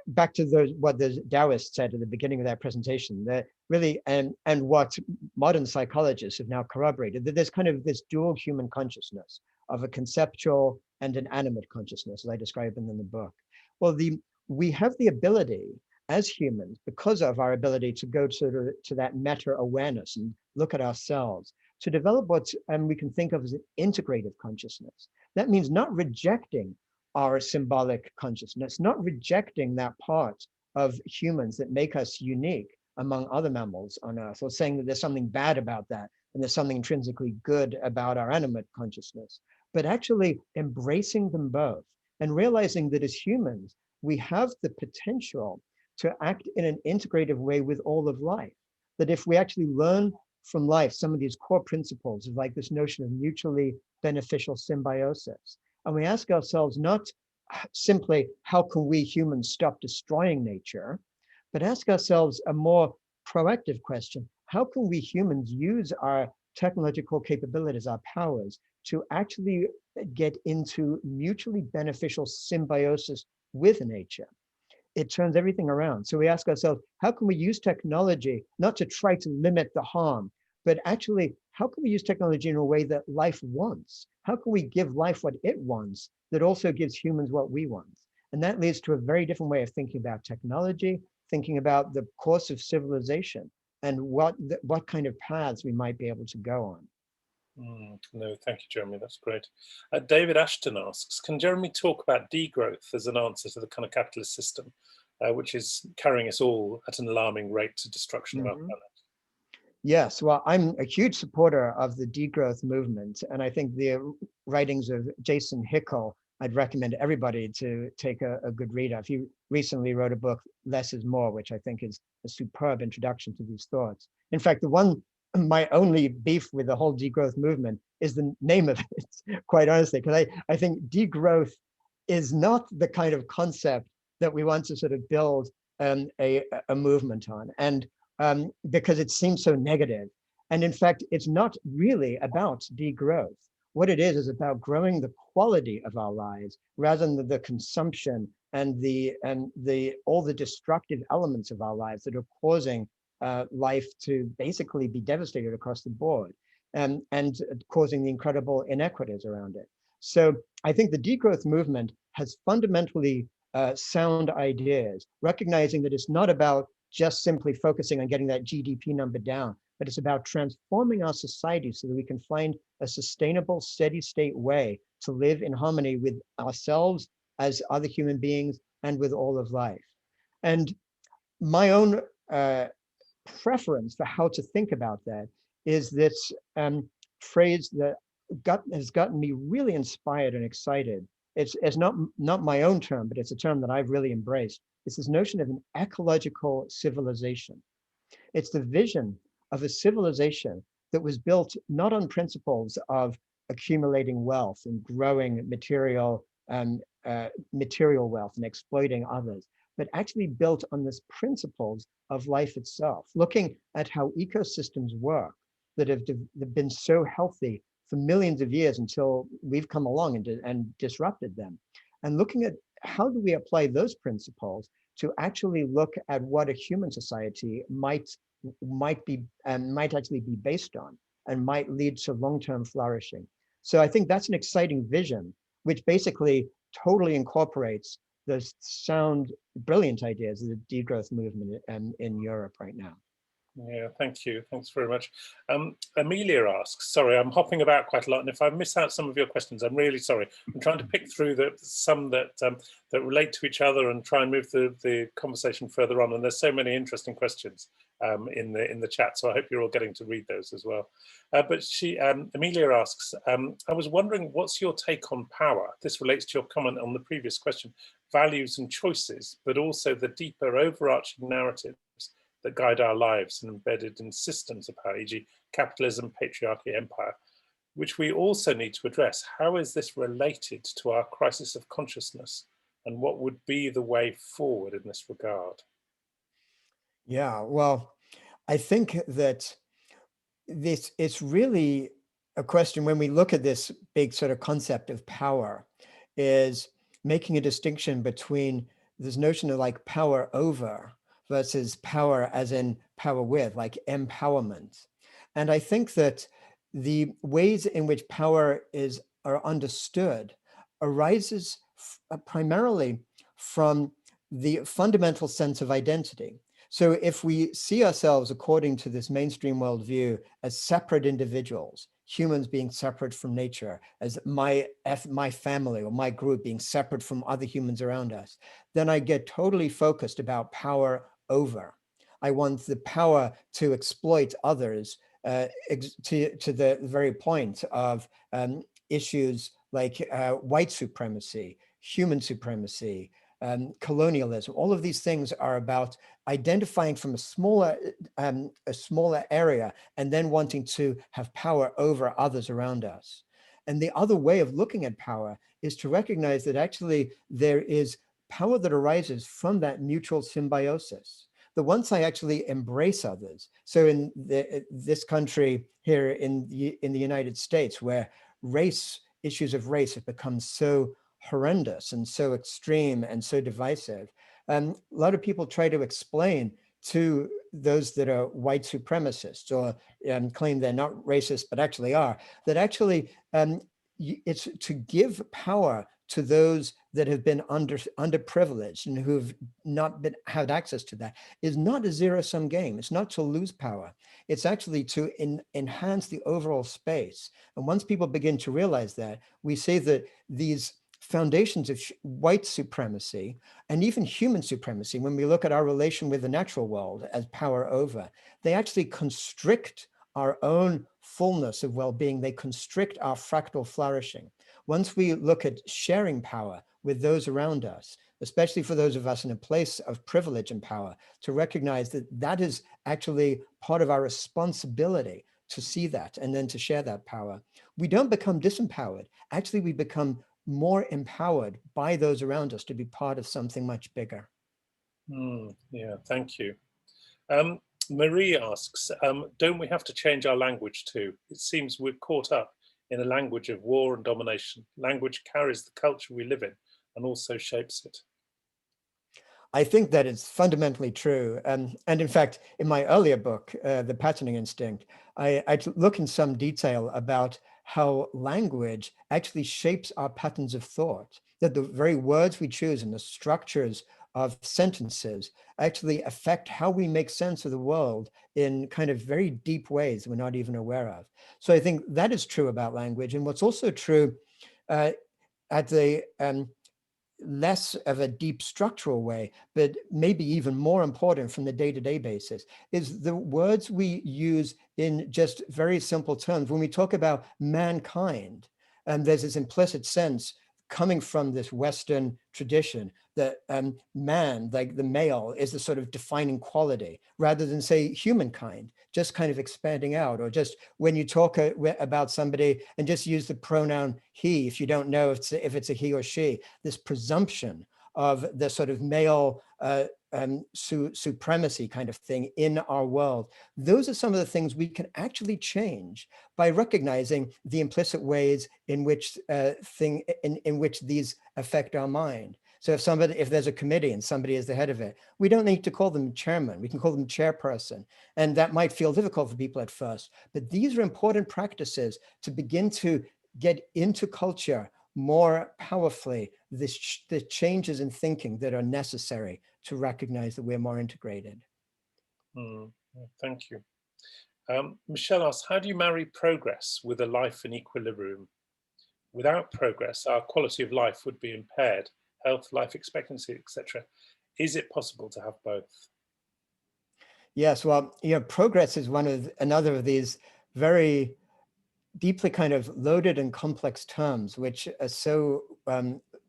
back to what the Taoists said at the beginning of that presentation, that really, and what modern psychologists have now corroborated, that there's kind of this dual human consciousness of a conceptual and an animate consciousness, as I describe them in the book. Well, we have the ability as humans, because of our ability to go to that meta-awareness and look at ourselves, to develop what we can think of as an integrative consciousness. That means not rejecting our symbolic consciousness, not rejecting that part of humans that make us unique among other mammals on Earth, or saying that there's something bad about that and there's something intrinsically good about our animate consciousness, but actually embracing them both and realizing that as humans, we have the potential to act in an integrative way with all of life. That if we actually learn from life some of these core principles of like this notion of mutually beneficial symbiosis, and we ask ourselves not simply how can we humans stop destroying nature, but ask ourselves a more proactive question: how can we humans use our technological capabilities, our powers, to actually get into mutually beneficial symbiosis with nature? It turns everything around. So we ask ourselves, how can we use technology not to try to limit the harm, but actually, how can we use technology in a way that life wants? How can we give life what it wants that also gives humans what we want? And that leads to a very different way of thinking about technology, thinking about the course of civilization, and what kind of paths we might be able to go on. No, thank you, Jeremy. That's great. David Ashton asks, can Jeremy talk about degrowth as an answer to the kind of capitalist system, which is carrying us all at an alarming rate to destruction of our planet? Yes, well, I'm a huge supporter of the degrowth movement, and I think the writings of Jason Hickel, I'd recommend everybody to take a good read of. He recently wrote a book, Less is More, which I think is a superb introduction to these thoughts. In fact, my only beef with the whole degrowth movement is the name of it, quite honestly, because I think degrowth is not the kind of concept that we want to sort of build a movement on. And because it seems so negative. And in fact, it's not really about degrowth. What it is about growing the quality of our lives rather than the consumption and all the destructive elements of our lives that are causing life to basically be devastated across the board, and causing the incredible inequities around it. So I think the degrowth movement has fundamentally sound ideas, recognizing that it's not about just simply focusing on getting that GDP number down, but it's about transforming our society so that we can find a sustainable, steady state way to live in harmony with ourselves as other human beings and with all of life. And my own preference for how to think about that is this phrase that has gotten me really inspired and excited. It's not my own term, but it's a term that I've really embraced. It's this notion of an ecological civilization. It's the vision of a civilization that was built not on principles of accumulating wealth and growing material wealth and exploiting others, but actually built on this principles of life itself, looking at how ecosystems work that have been so healthy for millions of years until we've come along and disrupted them, and looking at how do we apply those principles to actually look at what a human society might actually be based on and might lead to long-term flourishing. So I think that's an exciting vision, which basically totally incorporates the sound, brilliant ideas of the degrowth movement in Europe right now. Yeah, thank you. Thanks very much. Amelia asks, sorry, I'm hopping about quite a lot, and if I miss out some of your questions, I'm really sorry. I'm trying to pick through some that relate to each other and try and move the conversation further on. And there's so many interesting questions in the chat, so I hope you're all getting to read those as well. But Amelia asks, I was wondering, what's your take on power? This relates to your comment on the previous question, values and choices, but also the deeper overarching narratives that guide our lives and embedded in systems of power, e.g. capitalism, patriarchy, empire, which we also need to address. How is this related to our crisis of consciousness, and what would be the way forward in this regard? Yeah, well, I think that it's really a question when we look at this big sort of concept of power is making a distinction between this notion of like power over versus power as in power with, like empowerment. And I think that the ways in which power are understood arises primarily from the fundamental sense of identity. So if we see ourselves according to this mainstream worldview as separate individuals, humans being separate from nature, as my family or my group being separate from other humans around us, then I get totally focused about power over. I want the power to exploit others to the very point of issues like white supremacy, human supremacy, colonialism. All of these things are about identifying from a smaller area and then wanting to have power over others around us. And the other way of looking at power is to recognize that actually there is power that arises from that mutual symbiosis. That once I actually embrace others, so in this country here in the United States, where issues of race have become so horrendous and so extreme and so divisive, a lot of people try to explain to those that are white supremacists or claim they're not racist but actually are, that actually it's to give power to those that have been underprivileged and who've not had access to that is not a zero-sum game. It's not to lose power. It's actually to enhance the overall space. And once people begin to realize that, we say that these foundations of white supremacy and even human supremacy, when we look at our relation with the natural world as power over, they actually constrict our own fullness of well-being. They constrict our fractal flourishing. Once we look at sharing power with those around us, especially for those of us in a place of privilege and power, to recognize that that is actually part of our responsibility to see that and then to share that power, we don't become disempowered. Actually, we become more empowered by those around us to be part of something much bigger. Yeah, thank you. Marie asks, don't we have to change our language too? It seems we're caught up in a language of war and domination. Language carries the culture we live in and also shapes it. I think that is fundamentally true. And in fact, in my earlier book, The Patterning Instinct, I look in some detail about how language actually shapes our patterns of thought, that the very words we choose and the structures of sentences actually affect how we make sense of the world in kind of very deep ways we're not even aware of. So I think that is true about language. And what's also true at the less of a deep structural way, but maybe even more important from the day-to-day basis, is the words we use in just very simple terms. When we talk about mankind, there's this implicit sense coming from this Western tradition that man, like the male, is the sort of defining quality, rather than say humankind, just kind of expanding out, or just when you talk about somebody and just use the pronoun he, if you don't know if it's a he or she, this presumption of the sort of male supremacy kind of thing in our world. Those are some of the things we can actually change by recognizing the implicit ways in which in which these affect our mind. So if there's a committee and somebody is the head of it, we don't need to call them chairman. We can call them chairperson. And that might feel difficult for people at first, but these are important practices to begin to get into culture more powerfully, the changes in thinking that are necessary to recognize that we're more integrated. Thank you. Michelle asks, how do you marry progress with a life in equilibrium? Without progress, our quality of life would be impaired, health, life expectancy, etc. Is it possible to have both? Yes, well, progress is another of these very deeply kind of loaded and complex terms, which are so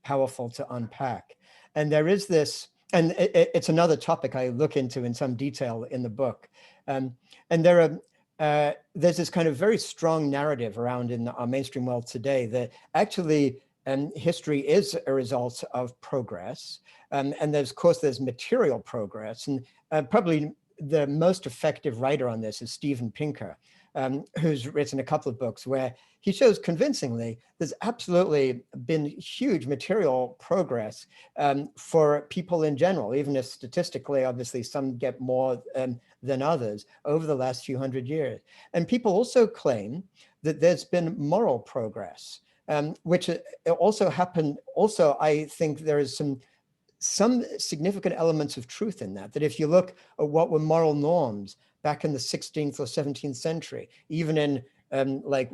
powerful to unpack. And there is this, and it's another topic I look into in some detail in the book. And there's this kind of very strong narrative around in our mainstream world today that actually history is a result of progress. And of course, there's material progress. And probably the most effective writer on this is Steven Pinker, who's written a couple of books where he shows convincingly there's absolutely been huge material progress for people in general, even if statistically, obviously, some get more than others over the last few hundred years. And people also claim that there's been moral progress, which also happened. Also, I think there is some significant elements of truth in that, that if you look at what were moral norms back in the 16th or 17th century, even in like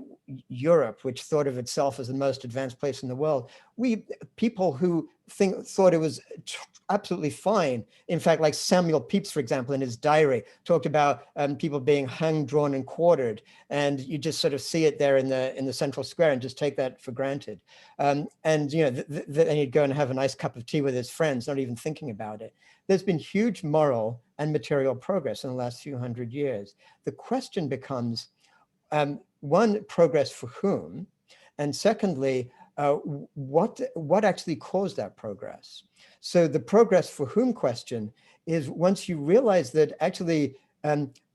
Europe, which thought of itself as the most advanced place in the world, people who thought it was absolutely fine. In fact, like Samuel Pepys, for example, in his diary, talked about people being hung, drawn, and quartered, and you just sort of see it there in the central square and just take that for granted. And you know, then he'd go and have a nice cup of tea with his friends, not even thinking about it. There's been huge moral and material progress in the last few hundred years. The question becomes, one, progress for whom? And secondly, what actually caused that progress? So the progress for whom question is once you realize that actually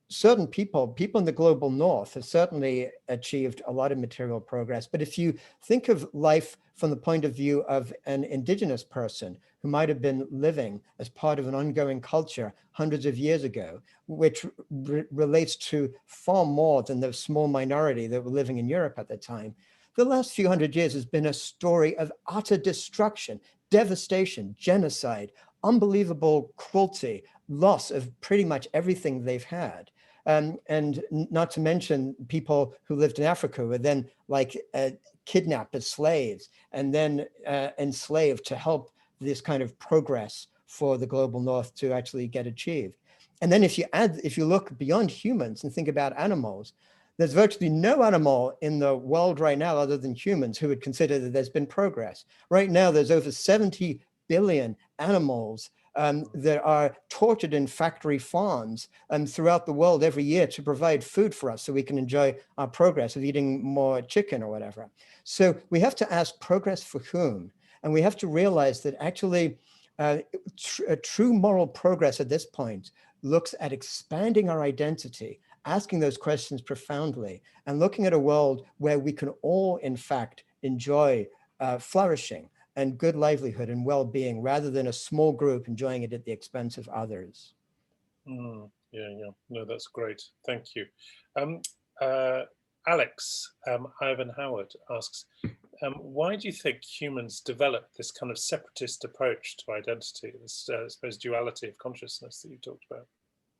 certain people in the global north have certainly achieved a lot of material progress. But if you think of life from the point of view of an indigenous person who might have been living as part of an ongoing culture hundreds of years ago, which relates to far more than the small minority that were living in Europe at the time, the last few hundred years has been a story of utter destruction, devastation, genocide, unbelievable cruelty, loss of pretty much everything they've had. And not to mention people who lived in Africa were then like kidnapped as slaves and then enslaved to help this kind of progress for the global north to actually get achieved. And then if you look beyond humans and think about animals, there's virtually no animal in the world right now other than humans who would consider that there's been progress. Right now, there's over 70 billion animals that are tortured in factory farms throughout the world every year to provide food for us so we can enjoy our progress of eating more chicken or whatever. So we have to ask progress for whom? And we have to realize that actually true moral progress at this point looks at expanding our identity, asking those questions profoundly, and looking at a world where we can all, in fact, enjoy flourishing and good livelihood and well-being, rather than a small group enjoying it at the expense of others. Yeah, no, that's great. Thank you. Alex, Ivan Howard asks, why do you think humans developed this kind of separatist approach to identity, this I suppose duality of consciousness that you talked about?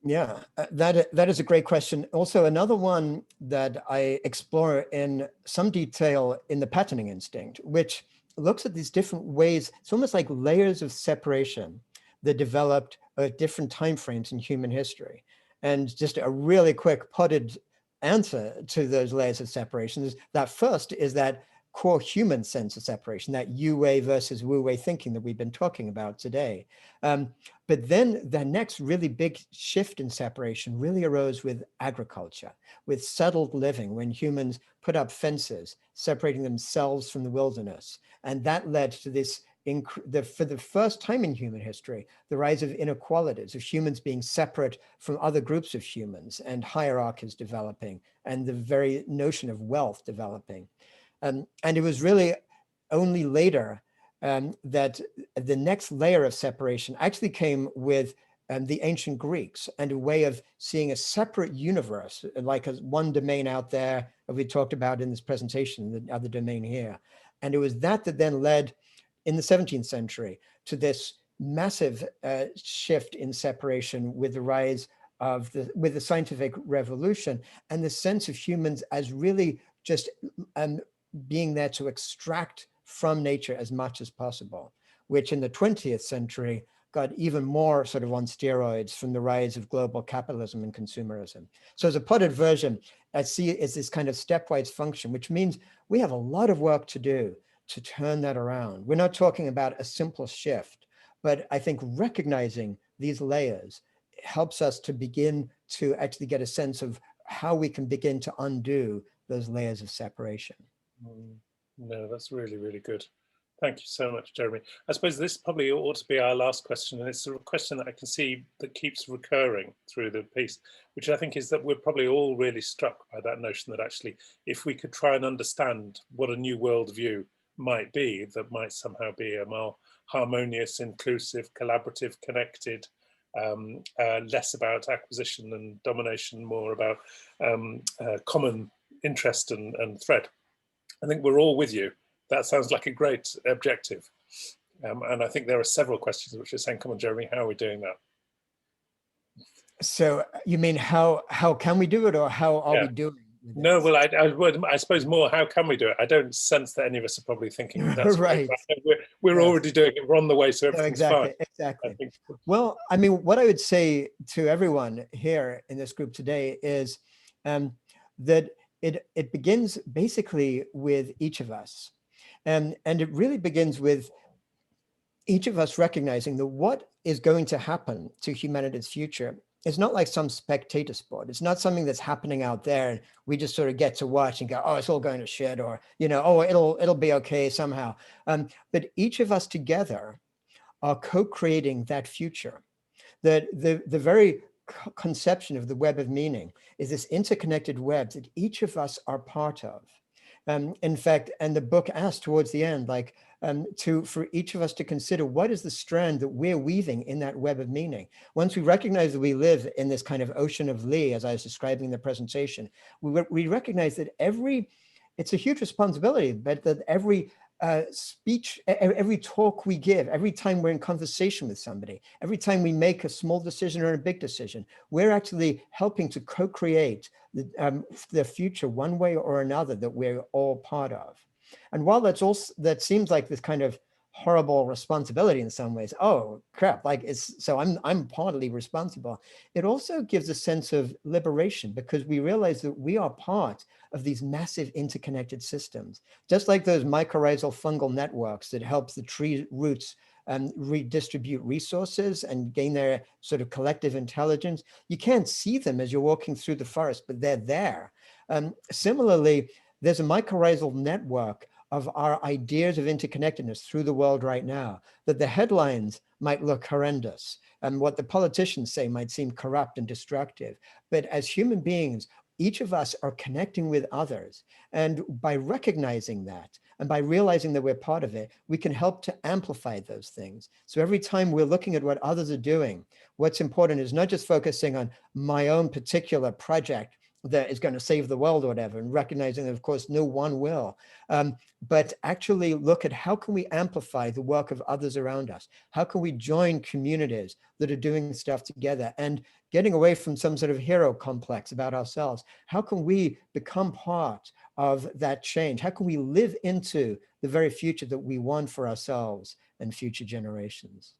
Yeah, that is a great question. Also, another one that I explore in some detail in the patterning instinct, which looks at these different ways. It's almost like layers of separation that developed at different timeframes in human history. And just a really quick potted answer to those layers of separation is that first is that core human sense of separation, that you-way versus wu-way thinking that we've been talking about today. But then the next really big shift in separation really arose with agriculture, with settled living, when humans put up fences, separating themselves from the wilderness. And that led to this, for the first time in human history, the rise of inequalities, of humans being separate from other groups of humans, and hierarchies developing, and the very notion of wealth developing. And it was really only later that the next layer of separation actually came with the ancient Greeks, and a way of seeing a separate universe, like one domain out there that we talked about in this presentation, the other domain here. And it was that then led in the 17th century to this massive shift in separation with the rise of with the scientific revolution, and the sense of humans as really just being there to extract from nature as much as possible, which in the 20th century got even more sort of on steroids from the rise of global capitalism and consumerism. So as a potted version, I see it as this kind of stepwise function, which means we have a lot of work to do to turn that around. We're not talking about a simple shift, but I think recognizing these layers helps us to begin to actually get a sense of how we can begin to undo those layers of separation. No, that's really, really good. Thank you so much, Jeremy. I suppose this probably ought to be our last question, and it's a question that I can see that keeps recurring through the piece, which I think is that we're probably all really struck by that notion that actually, if we could try and understand what a new worldview might be, that might somehow be a more harmonious, inclusive, collaborative, connected, less about acquisition and domination, more about common interest and thread. I think we're all with you. That sounds like a great objective. And I think there are several questions which are saying, come on, Jeremy, how are we doing that? So you mean how can we do it, or how are we doing? No, well, I suppose more, how can we do it? I don't sense that any of us are probably thinking that's right. We're already doing it. We're on the way, so everything's fine. Exactly. Well, I mean, what I would say to everyone here in this group today is that it begins basically with each of us. And it really begins with each of us recognizing that what is going to happen to humanity's future is not like some spectator sport. It's not something that's happening out there and we just sort of get to watch and go, oh, it's all going to shit, or, you know, oh, it'll be okay somehow. But each of us together are co-creating that future. That the very conception of the web of meaning is this interconnected web that each of us are part of. In fact, and the book asks towards the end, like, for each of us to consider what is the strand that we're weaving in that web of meaning. Once we recognize that we live in this kind of ocean of Li, as I was describing in the presentation, we recognize that it's a huge responsibility, but that every speech, every talk we give, every time we're in conversation with somebody, every time we make a small decision or a big decision, we're actually helping to co-create the future one way or another that we're all part of. And while that seems like this kind of horrible responsibility in some ways, oh crap, like so I'm partly responsible, it also gives a sense of liberation, because we realize that we are part of these massive interconnected systems, just like those mycorrhizal fungal networks that helps the tree roots redistribute resources and gain their sort of collective intelligence. You can't see them as you're walking through the forest, but they're there. Similarly, there's a mycorrhizal network of our ideas of interconnectedness through the world right now, that the headlines might look horrendous and what the politicians say might seem corrupt and destructive. But as human beings, each of us are connecting with others. And by recognizing that and by realizing that we're part of it, we can help to amplify those things. So every time we're looking at what others are doing, what's important is not just focusing on my own particular project that is going to save the world or whatever, and recognizing that, of course, no one will, but actually look at how can we amplify the work of others around us? How can we join communities that are doing stuff together, and getting away from some sort of hero complex about ourselves? How can we become part of that change? How can we live into the very future that we want for ourselves and future generations?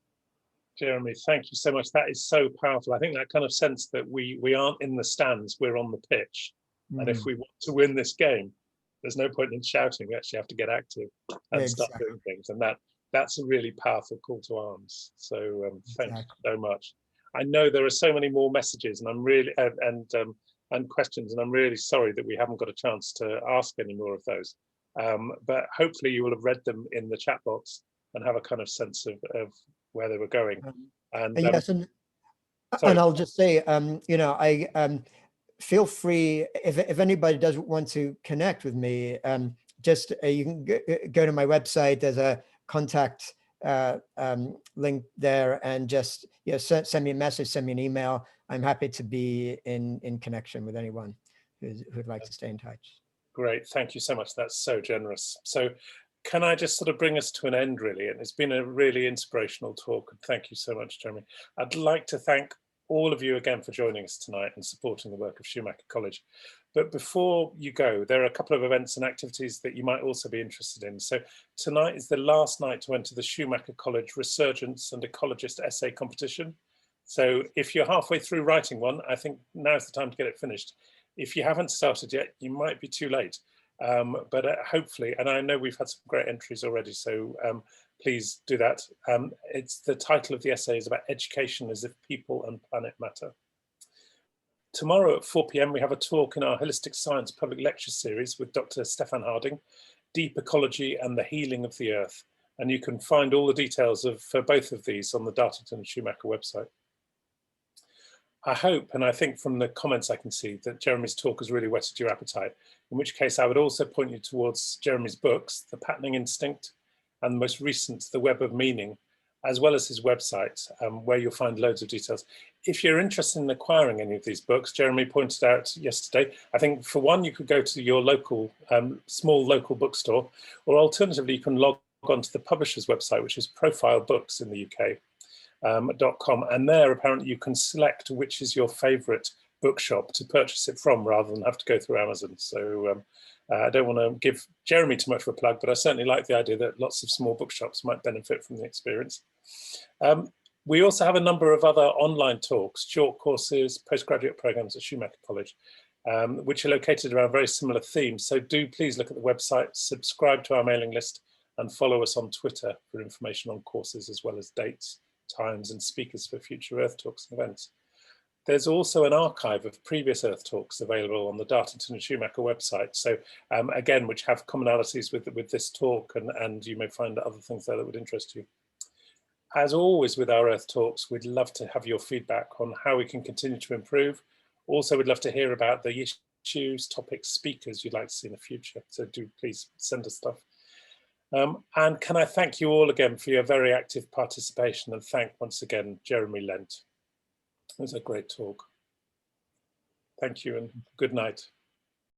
Jeremy, thank you so much. That is so powerful. I think that kind of sense that we aren't in the stands, we're on the pitch. And if we want to win this game, there's no point in shouting. We actually have to get active and start doing things. And that's a really powerful call to arms. So thank you so much. I know there are so many more messages, and I'm really and questions, and I'm really sorry that we haven't got a chance to ask any more of those. But hopefully you will have read them in the chat box and have a kind of sense of where they were going. And yes, and I'll just say, you know, I feel free if anybody does want to connect with me. Just you can go to my website. There's a contact link there, and just send me a message, send me an email. I'm happy to be in connection with anyone who'd like to stay in touch. Great, thank you so much. That's so generous. So can I just sort of bring us to an end, really? And it's been a really inspirational talk. And thank you so much, Jeremy. I'd like to thank all of you again for joining us tonight and supporting the work of Schumacher College. But before you go, there are a couple of events and activities that you might also be interested in. So tonight is the last night to enter the Schumacher College Resurgence and Ecologist Essay Competition. So if you're halfway through writing one, I think now's the time to get it finished. If you haven't started yet, you might be too late. But hopefully, and I know we've had some great entries already, so please do that. It's the title of the essay is about education as if people and planet matter. Tomorrow at 4 p.m. we have a talk in our Holistic Science public lecture series with Dr. Stefan Harding, Deep Ecology and the Healing of the Earth. And you can find all the details for both of these on the Dartington and Schumacher website. I hope, and I think from the comments I can see, that Jeremy's talk has really whetted your appetite, in which case I would also point you towards Jeremy's books, The Patterning Instinct, and the most recent, The Web of Meaning, as well as his website, where you'll find loads of details. If you're interested in acquiring any of these books, Jeremy pointed out yesterday, I think for one, you could go to your local, small local bookstore, or alternatively, you can log on to the publisher's website, which is Profile Books in the UK. .com, and there apparently you can select which is your favorite bookshop to purchase it from rather than have to go through Amazon. So I don't want to give Jeremy too much of a plug, but I certainly like the idea that lots of small bookshops might benefit from the experience. We also have a number of other online talks, short courses, postgraduate programs at Schumacher College, which are located around very similar themes. So do please look at the website, subscribe to our mailing list, and follow us on Twitter for information on courses as well as dates, times and speakers for future Earth Talks and events. There's also an archive of previous Earth Talks available on the Dartington and Schumacher website. So again, which have commonalities with this talk, and you may find other things there that would interest you. As always with our Earth Talks, we'd love to have your feedback on how we can continue to improve. Also, we'd love to hear about the issues, topics, speakers you'd like to see in the future. So do please send us stuff. And can I thank you all again for your very active participation, and thank once again Jeremy Lent. It was a great talk. Thank you and good night.